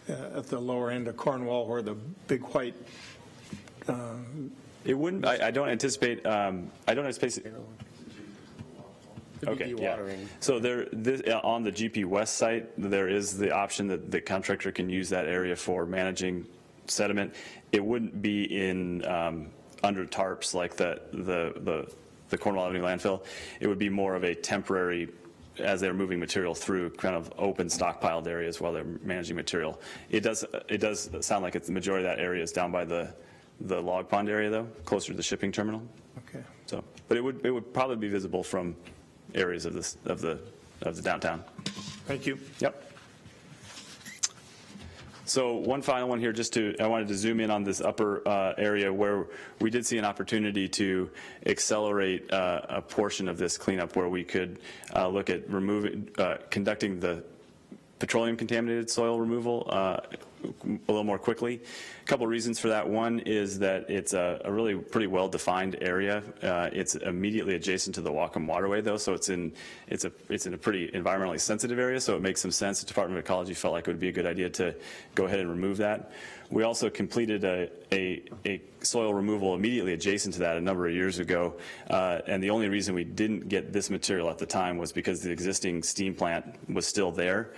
at the lower end of Cornwall where the big white. It wouldn't. I don't anticipate. Okay, yeah. So on the GP West site, there is the option that the contractor can use that area for managing sediment. It wouldn't be in under tarps like the Cornwall Avenue landfill. It would be more of a temporary, as they're moving material through kind of open stockpiled areas while they're managing material. It does sound like the majority of that area is down by the log pond area though, closer to the shipping terminal. Okay. So, but it would probably be visible from areas of the downtown. Thank you. Yep. So one final one here, I wanted to zoom in on this upper area where we did see an opportunity to accelerate a portion of this cleanup where we could look at conducting the petroleum contaminated soil removal a little more quickly. A couple reasons for that. One is that it's a really pretty well-defined area. It's immediately adjacent to the Whatcom Waterway, though, so it's in a pretty environmentally sensitive area. So it makes some sense. The Department of Ecology felt like it would be a good idea to go ahead and remove that. We also completed a soil removal immediately adjacent to that a number of years ago, and the only reason we didn't get this material at the time was because the existing steam plant was still there.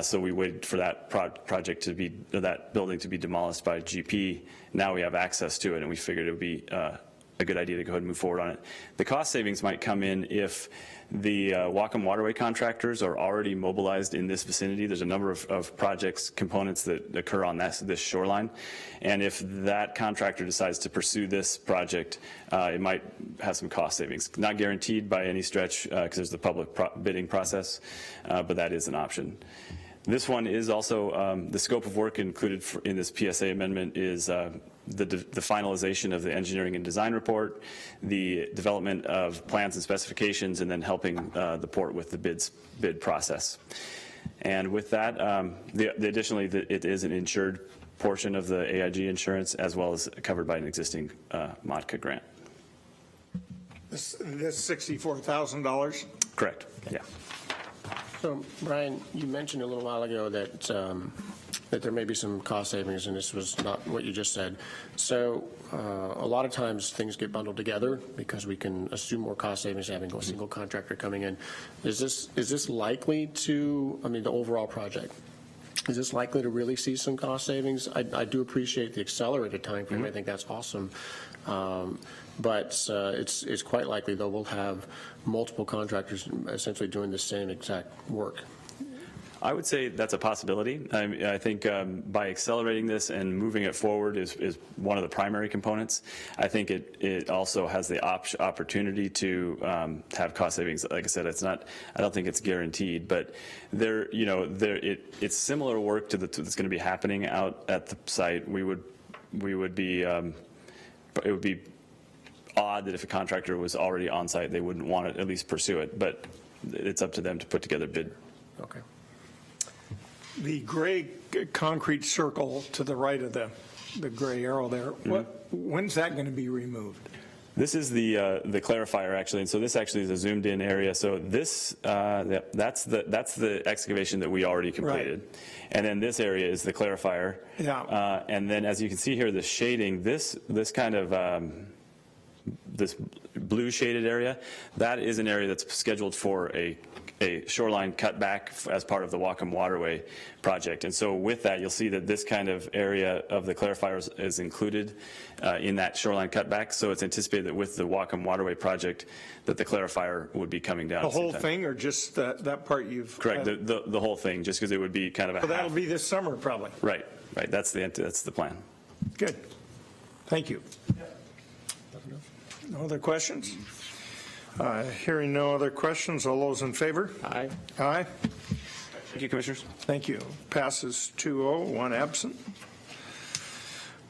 So we waited for that project to be, that building to be demolished by GP. Now we have access to it, and we figured it would be a good idea to go ahead and move forward on it. The cost savings might come in if the Whatcom Waterway contractors are already mobilized in this vicinity. There's a number of projects, components that occur on this shoreline. And if that contractor decides to pursue this project, it might have some cost savings. Not guaranteed by any stretch because there's the public bidding process, but that is an option. This one is also, the scope of work included in this PSA amendment is the finalization of the engineering and design report, the development of plans and specifications, and then helping the port with the bid process. And with that, additionally, it is an insured portion of the AIG insurance, as well as covered by an existing MODCA grant. This $64,000? Correct, yeah. So, Brian, you mentioned a little while ago that that there may be some cost savings, and this was not what you just said. So a lot of times things get bundled together because we can assume more cost savings having a single contractor coming in. Is this likely to, I mean, the overall project, is this likely to really see some cost savings? I do appreciate the accelerated time frame. I think that's awesome. But it's quite likely, though, we'll have multiple contractors essentially doing the same exact work. I would say that's a possibility. I think by accelerating this and moving it forward is one of the primary components. I think it also has the opportunity to have cost savings. Like I said, it's not. I don't think it's guaranteed, but it's similar work to that's going to be happening out at the site. We would be. It would be odd that if a contractor was already on site, they wouldn't want to at least pursue it. But it's up to them to put together a bid. Okay. The gray concrete circle to the right of the gray arrow there, when's that going to be removed? This is the clarifier, actually, and so this actually is a zoomed in area. So this that's the excavation that we already completed, right. And then this area is the clarifier. Yeah. And then, as you can see here, the shading, this kind of this blue shaded area, that is an area that's scheduled for a shoreline cutback as part of the Whatcom Waterway project. And so with that, you'll see that this kind of area of the clarifiers is included in that shoreline cutback. So it's anticipated that with the Whatcom Waterway project that the clarifier would be coming down. The whole thing, or just that part you've... Correct, the whole thing, just because it would be kind of a... So that'll be this summer, probably. Right, that's the plan. Good. Thank you. No other questions? Hearing no other questions, all those in favor? Aye. Aye. Thank you, Commissioners. Thank you. Passes 2-0, one absent.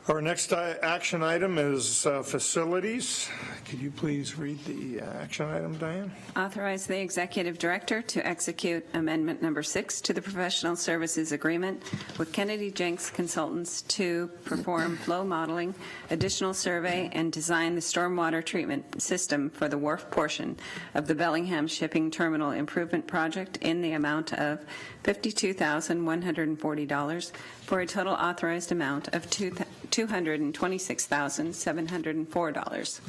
Our next action item is facilities. Could you please read the action item, Diane? Authorize the Executive Director to execute Amendment Number 6 to the Professional Services Agreement with Kennedy Jenks Consultants to perform flow modeling, additional survey, and design the stormwater treatment system for the wharf portion of the Bellingham Shipping Terminal Improvement Project in the amount of $52,140 for a total authorized amount of $226,704.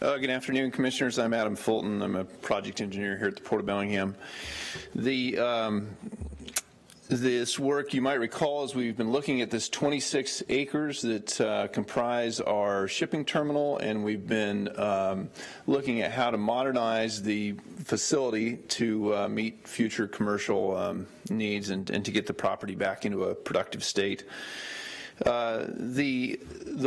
Good afternoon, Commissioners. I'm Adam Fulton. I'm a project engineer here at the Port of Bellingham. This work, you might recall, as we've been looking at this 26 acres that comprise our shipping terminal, and we've been looking at how to modernize the facility to meet future commercial needs and to get the property back into a productive state. The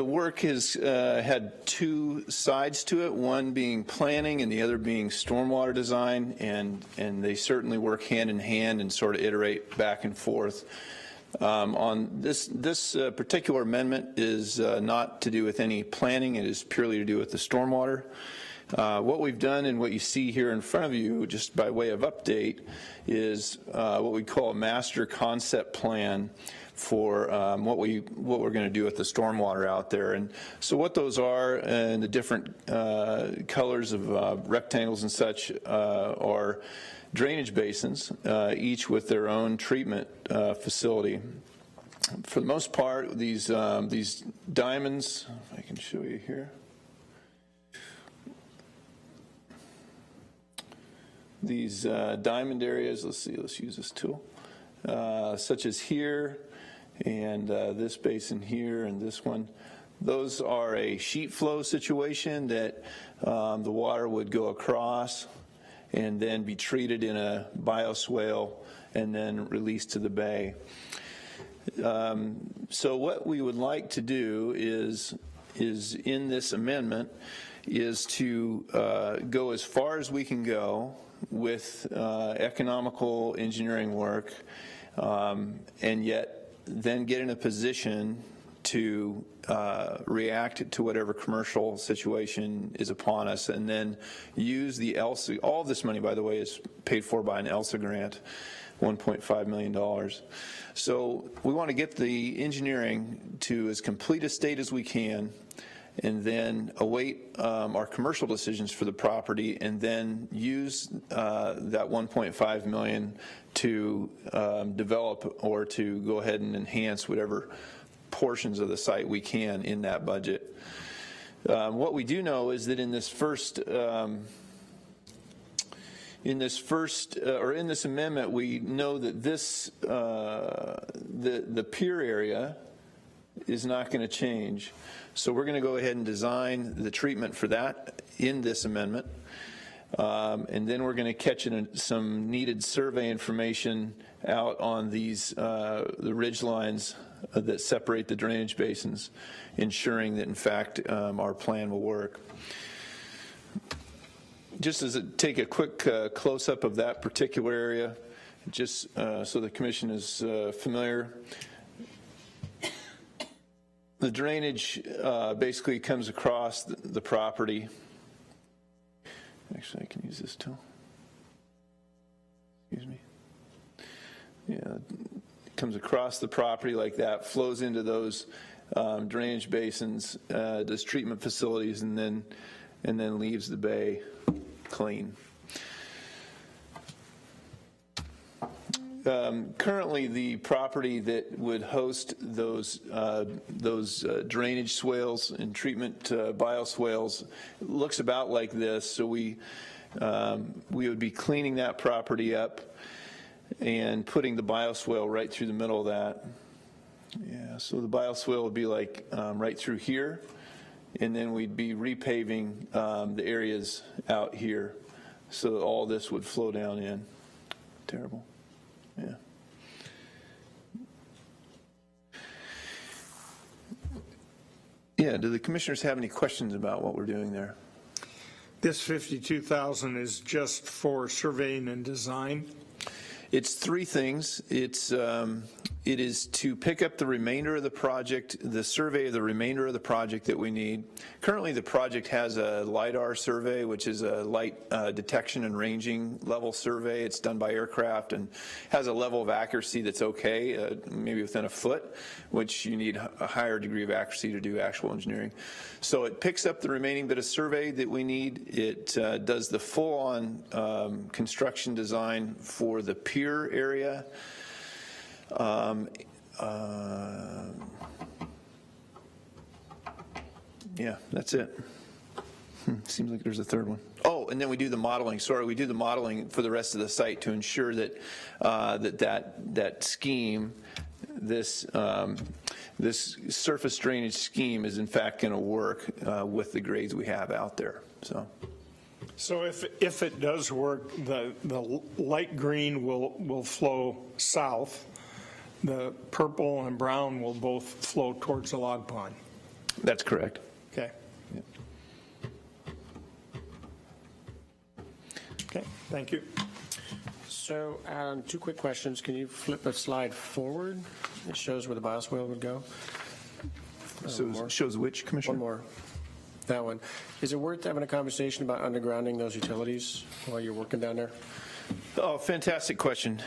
work has had two sides to it, one being planning and the other being stormwater design, and they certainly work hand in hand and sort of iterate back and forth. On this particular amendment is not to do with any planning. It is purely to do with the stormwater. What we've done and what you see here in front of you, just by way of update, is what we call a master concept plan for what we're going to do with the stormwater out there. And so what those are, and the different colors of rectangles and such, are drainage basins, each with their own treatment facility. For the most part, these diamonds, if I can show you here. These diamond areas, let's use this tool, such as here and this basin here and this one. Those are a sheet flow situation that the water would go across and then be treated in a bioswale and then released to the bay. So what we would like to do is in this amendment is to go as far as we can go with economical engineering work, and yet then get in a position to react to whatever commercial situation is upon us, and then use the ELSA. All of this money, by the way, is paid for by an ELSA grant, $1.5 million. So we want to get the engineering to as complete a state as we can, and then await our commercial decisions for the property, and then use that $1.5 million to develop or to go ahead and enhance whatever portions of the site we can in that budget. What we do know is that in this amendment, we know that this the pier area is not going to change. So we're going to go ahead and design the treatment for that in this amendment. And then we're going to catch in some needed survey information out on these the ridge lines that separate the drainage basins, ensuring that in fact our plan will work. Just as take a quick close-up of that particular area, just so the commission is familiar. The drainage basically comes across the property. Actually, I can use this tool. Excuse me. Yeah, it comes across the property like that, flows into those drainage basins, does treatment facilities, and then leaves the bay clean. Currently, the property that would host those drainage swales and treatment bioswales looks about like this. So we would be cleaning that property up and putting the bioswale right through the middle of that. Yeah, so the bioswale would be like right through here, and then we'd be repaving the areas out here, so that all this would flow down in. Terrible. Yeah. Yeah, do the commissioners have any questions about what we're doing there? This $52,000 is just for surveying and design? It's three things. It is to pick up the remainder of the project, the survey of the remainder of the project that we need. Currently, the project has a LIDAR survey, which is a light detection and ranging level survey. It's done by aircraft and has a level of accuracy that's okay, maybe within a foot, which you need a higher degree of accuracy to do actual engineering. So it picks up the remaining bit of survey that we need. It does the full-on construction design for the pier area. Yeah, that's it. Seems like there's a third one. Oh, and then we do the modeling. Sorry, we do the modeling for the rest of the site to ensure that that scheme, this surface drainage scheme, is in fact going to work with the grades we have out there. So if it does work, the light green will flow south. The purple and brown will both flow towards the log pond. That's correct. Okay. Yeah. Okay, thank you. So, two quick questions. Can you flip a slide forward? It shows where the bioswale would go. So it shows which, Commissioner? One more. That one. Is it worth having a conversation about undergrounding those utilities while you're working down there? Oh, fantastic question.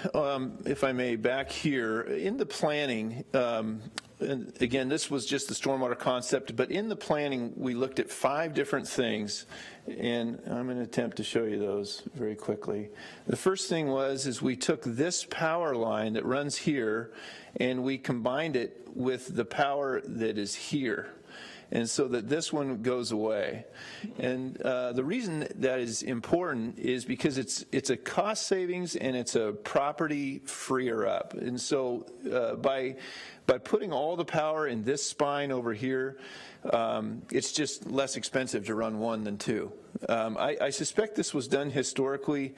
If I may, back here, in the planning, and again, this was just the stormwater concept, but in the planning, we looked at 5 different things, and I'm going to attempt to show you those very quickly. The first thing is we took this power line that runs here, and we combined it with the power that is here, and so that this one goes away. And the reason that is important is because it's a cost savings and it's a property freer up. And so by putting all the power in this spine over here, it's just less expensive to run one than two. I suspect this was done historically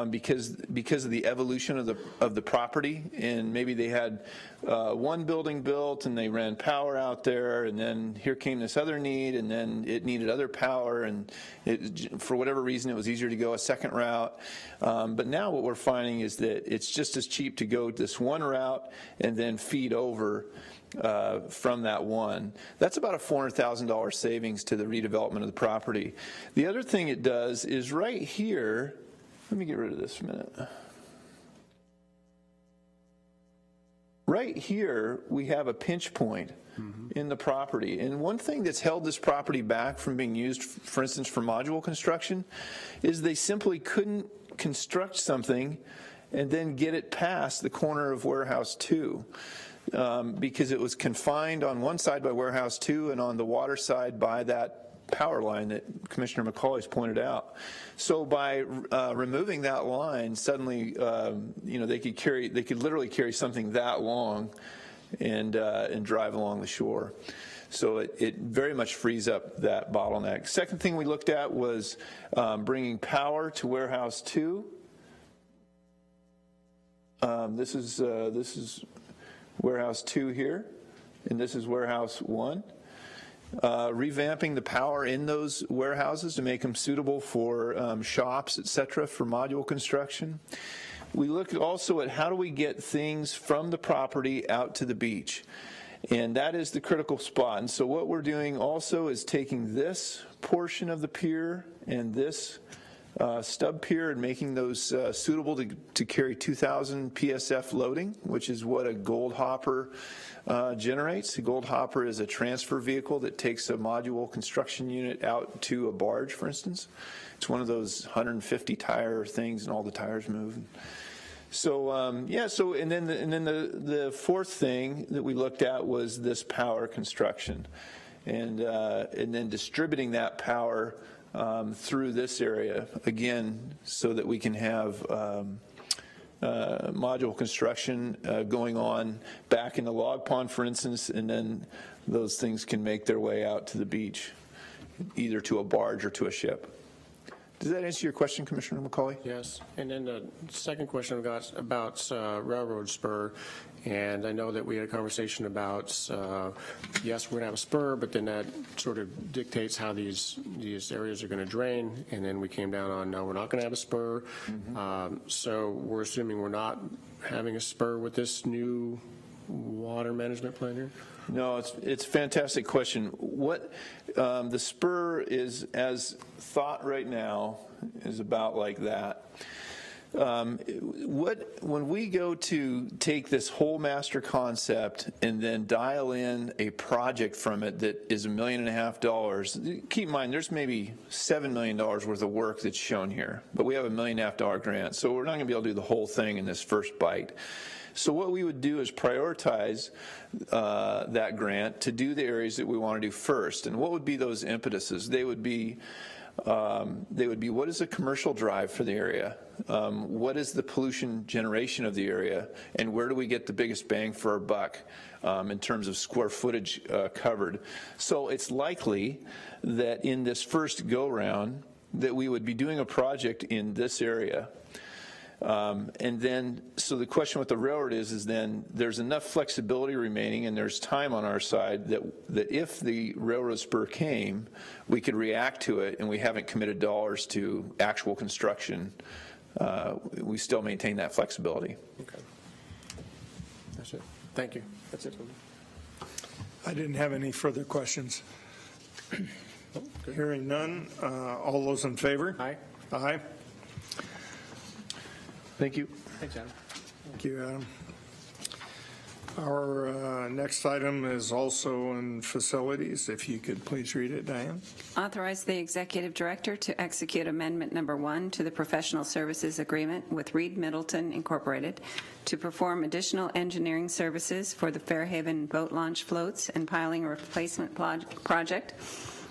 because of the evolution of the property, and maybe they had one building built and they ran power out there, and then here came this other need, and then it needed other power, and for whatever reason it was easier to go a second route. But now what we're finding is that it's just as cheap to go this one route and then feed over from that one. That's about a $400,000 savings to the redevelopment of the property. The other thing it does is right here, let me get rid of this a minute. Right here, we have a pinch point in the property. And one thing that's held this property back from being used, for instance, for module construction, is they simply couldn't construct something and then get it past the corner of Warehouse 2. Because it was confined on one side by Warehouse 2 and on the water side by that power line that Commissioner McCauley's pointed out. So by removing that line, suddenly, they could literally carry something that long and drive along the shore. So it very much frees up that bottleneck. Second thing we looked at was bringing power to Warehouse 2. This is Warehouse 2 here, and this is Warehouse 1. Revamping the power in those warehouses to make them suitable for shops, et cetera, for module construction. We looked also at how do we get things from the property out to the beach, and that is the critical spot. And so what we're doing also is taking this portion of the pier and this stub pier and making those suitable to carry 2,000 PSF loading, which is what a gold hopper generates. A gold hopper is a transfer vehicle that takes a module construction unit out to a barge, for instance. It's one of those 150 tire things, and all the tires move. So and then the fourth thing that we looked at was this power construction, and then distributing that power through this area, again, so that we can have module construction going on back in the log pond, for instance, and then those things can make their way out to the beach, either to a barge or to a ship. Does that answer your question, Commissioner McCauley? Yes. And then the second question I've got about railroad spur. And I know that we had a conversation about, yes, we're going to have a spur, but then that sort of dictates how these areas are going to drain. And then we came down on, no, we're not going to have a spur. So we're assuming we're not having a spur with this new water management plan here? No, it's a fantastic question. What the spur is, as thought right now, is about like that. When we go to take this whole master concept and then dial in a project from it that is $1.5 million, keep in mind there's maybe $7 million worth of work that's shown here, but we have a $1.5 million grant, so we're not going to be able to do the whole thing in this first bite. So what we would do is prioritize that grant to do the areas that we want to do first. And what would be those impetuses? They would be what is the commercial drive for the area? What is the pollution generation of the area? And where do we get the biggest bang for our buck in terms of square footage covered? So it's likely that in this first go-round that we would be doing a project in this area. And then, so the question with the railroad is then there's enough flexibility remaining and there's time on our side that if the railroad spur came, we could react to it, and we haven't committed dollars to actual construction. We still maintain that flexibility. Okay. That's it. Thank you. That's it for me. I didn't have any further questions. Hearing none, all those in favor? Aye. Aye. Thank you. Thanks, Adam. Thank you, Adam. Our next item is also in facilities. If you could please read it, Diane. Authorize the executive director to execute amendment number 1 to the professional services agreement with Reed Middleton Incorporated to perform additional engineering services for the Fairhaven boat launch floats and piling replacement project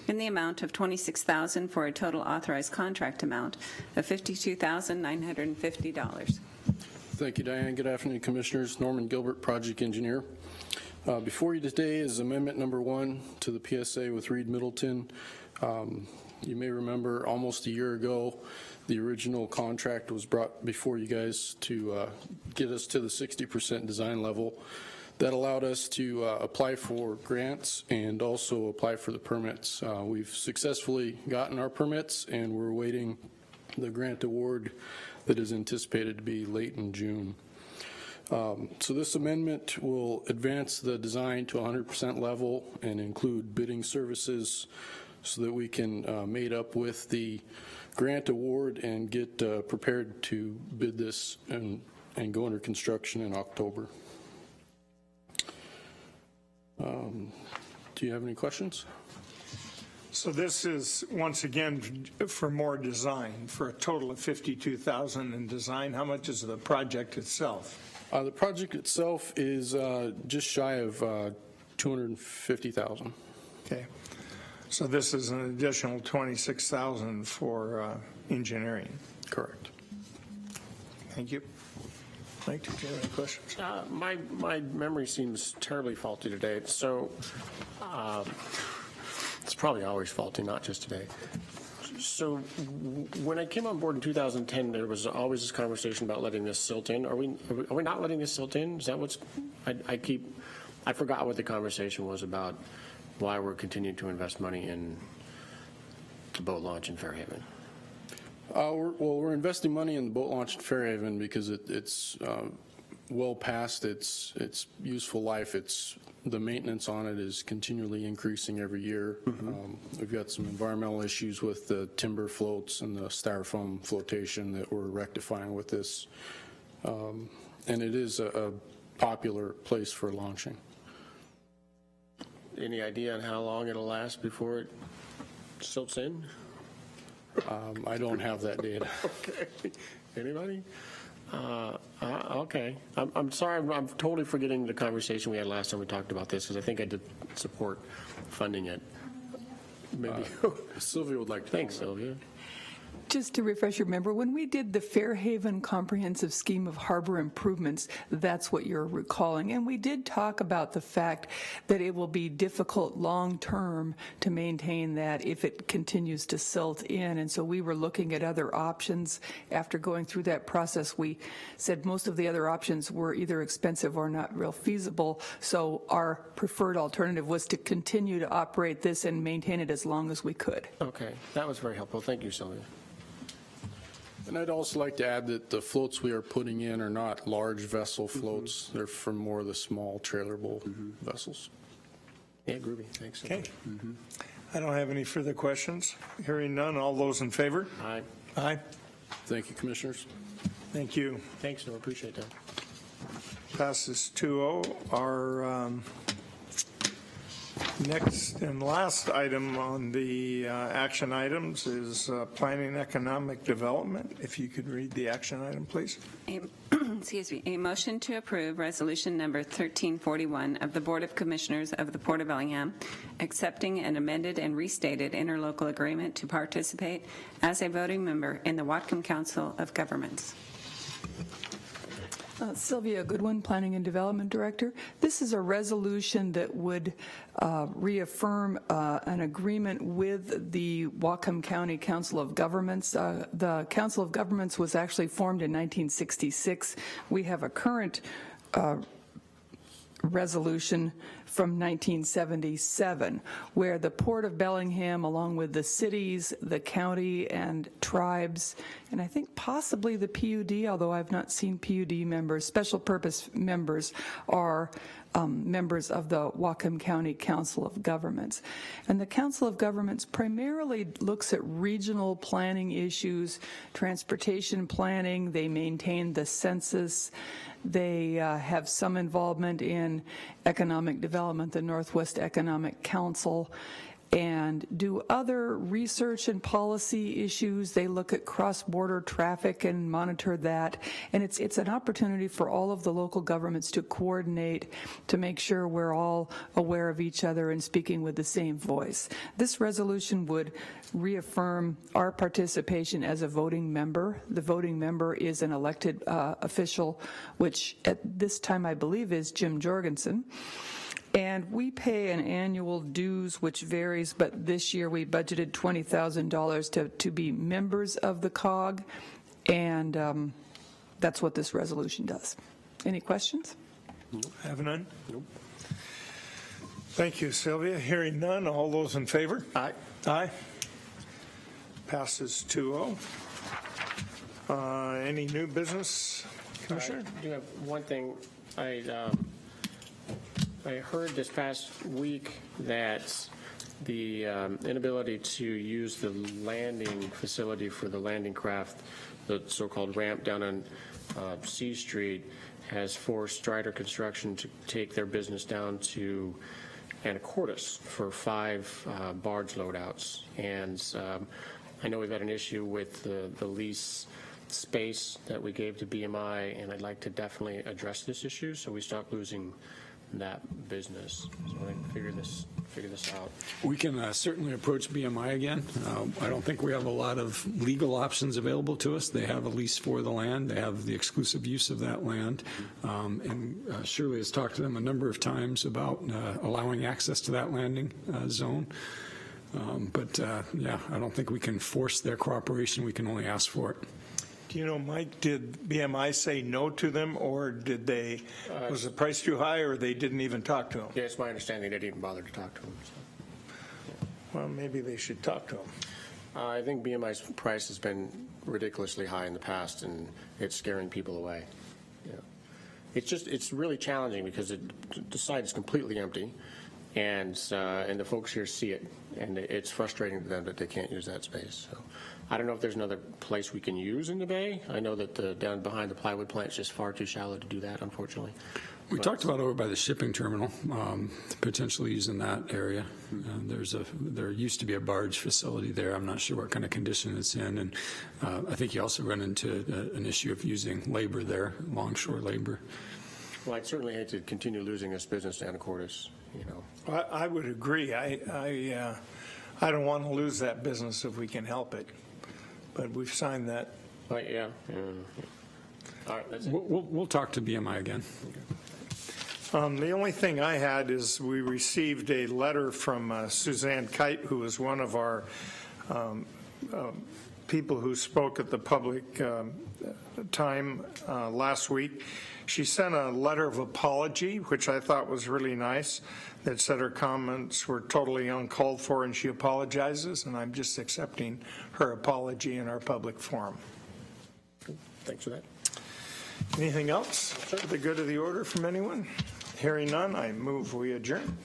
in the amount of $26,000 for a total authorized contract amount of $52,950. Thank you, Diane. Good afternoon, Commissioners. Norman Gilbert, Project Engineer. Before you today is amendment number 1 to the PSA with Reed Middleton. You may remember almost a year ago, the original contract was brought before you guys to get us to the 60% design level. That allowed us to apply for grants and also apply for the permits. We've successfully gotten our permits, and we're awaiting the grant award that is anticipated to be late in June. So this amendment will advance the design to 100% level and include bidding services so that we can mate up with the grant award and get prepared to bid this and go under construction in October. Do you have any questions? So this is, once again, for more design, for a total of $52,000 in design. How much is the project itself? The project itself is just shy of $250,000. Okay. So this is an additional $26,000 for engineering. Correct. Thank you. Mike, did you have any questions? My memory seems terribly faulty today, so it's probably always faulty, not just today. So when I came on board in 2010, there was always this conversation about letting this silt in. Are we not letting this silt in? Is that what's? I forgot what the conversation was about. Why we're continuing to invest money in the boat launch in Fairhaven. We're investing money in the boat launch in Fairhaven because it's well past its useful life. The maintenance on it is continually increasing every year. We've got some environmental issues with the timber floats and the styrofoam flotation that we're rectifying with this. And it is a popular place for launching. Any idea on how long it'll last before it silts in? I don't have that data. Okay. Anybody? Okay. I'm sorry. I'm totally forgetting the conversation we had last time we talked about this, because I think I did support funding it. Maybe Sylvia would like to. Thanks, Sylvia. Just to refresh your memory, when we did the Fairhaven Comprehensive Scheme of Harbor Improvements, that's what you're recalling. And we did talk about the fact that it will be difficult long-term to maintain that if it continues to silt in. And so we were looking at other options. After going through that process, we said most of the other options were either expensive or not real feasible. So our preferred alternative was to continue to operate this and maintain it as long as we could. Okay. That was very helpful. Thank you, Sylvia. And I'd also like to add that the floats we are putting in are not large vessel floats. They're for more of the small trailerable vessels. Yeah, groovy. Thanks. Okay. I don't have any further questions. Hearing none, all those in favor? Aye. Aye. Thank you, Commissioners. Thank you. Thanks, I appreciate that. Passes 2-0. Our next and last item on the action items is planning economic development. If you could read the action item, please. Excuse me. A motion to approve resolution number 1341 of the Board of Commissioners of the Port of Bellingham, accepting an amended and restated interlocal agreement to participate as a voting member in the Whatcom Council of Governments. Sylvia Goodwin, Planning and Development Director. This is a resolution that would reaffirm an agreement with the Whatcom County Council of Governments. The Council of Governments was actually formed in 1966. We have a current resolution from 1977, where the Port of Bellingham, along with the cities, the county, and tribes, and I think possibly the PUD, although I've not seen PUD members, special purpose members, are members of the Whatcom County Council of Governments. And the Council of Governments primarily looks at regional planning issues, transportation planning. They maintain the census. They have some involvement in economic development, the Northwest Economic Council, and do other research and policy issues. They look at cross-border traffic and monitor that. And it's an opportunity for all of the local governments to coordinate to make sure we're all aware of each other and speaking with the same voice. This resolution would reaffirm our participation as a voting member. The voting member is an elected official, which at this time I believe is Jim Jorgensen. And we pay an annual dues, which varies, but this year we budgeted $20,000 to be members of the COG, and that's what this resolution does. Any questions? Have none? Nope. Thank you, Sylvia. Hearing none, all those in favor? Aye. Aye. Passes 2-0. Any new business, Commissioner? I do have one thing. I heard this past week that the inability to use the landing facility for the landing craft, the so-called ramp down on C Street, has forced Strider Construction to take their business down to Anacortes for 5 barge loadouts. And I know we've had an issue with the lease space that we gave to BMI, and I'd like to definitely address this issue so we stop losing that business. So I can figure this out. We can certainly approach BMI again. I don't think we have a lot of legal options available to us. They have a lease for the land. They have the exclusive use of that land. And Shirley has talked to them a number of times about allowing access to that landing zone. But yeah, I don't think we can force their cooperation. We can only ask for it. Do you know, Mike, did BMI say no to them, or did they, was the price too high, or they didn't even talk to them? Yeah, it's my understanding they didn't even bother to talk to them. So. Well, maybe they should talk to them. I think BMI's price has been ridiculously high in the past, and it's scaring people away. Yeah. It's really challenging because the site is completely empty, and the folks here see it, and it's frustrating to them that they can't use that space. So I don't know if there's another place we can use in the bay. I know that down behind the plywood plant is just far too shallow to do that, unfortunately. We talked about over by the shipping terminal, potentially using that area. There used to be a barge facility there. I'm not sure what kind of condition it's in. And I think you also run into an issue of using labor there, longshore labor. Well, I'd certainly hate to continue losing this business to Anacortes, you know. I would agree. I don't want to lose that business if we can help it. But we've signed that. Yeah. All right, that's it. We'll talk to BMI again. Okay. The only thing I had is we received a letter from Suzanne Kite, who was one of our people who spoke at the public time last week. She sent a letter of apology, which I thought was really nice, that said her comments were totally uncalled for and she apologizes, and I'm just accepting her apology in our public forum. Thanks for that. Anything else for the good of the order from anyone? Hearing none, I move we adjourn.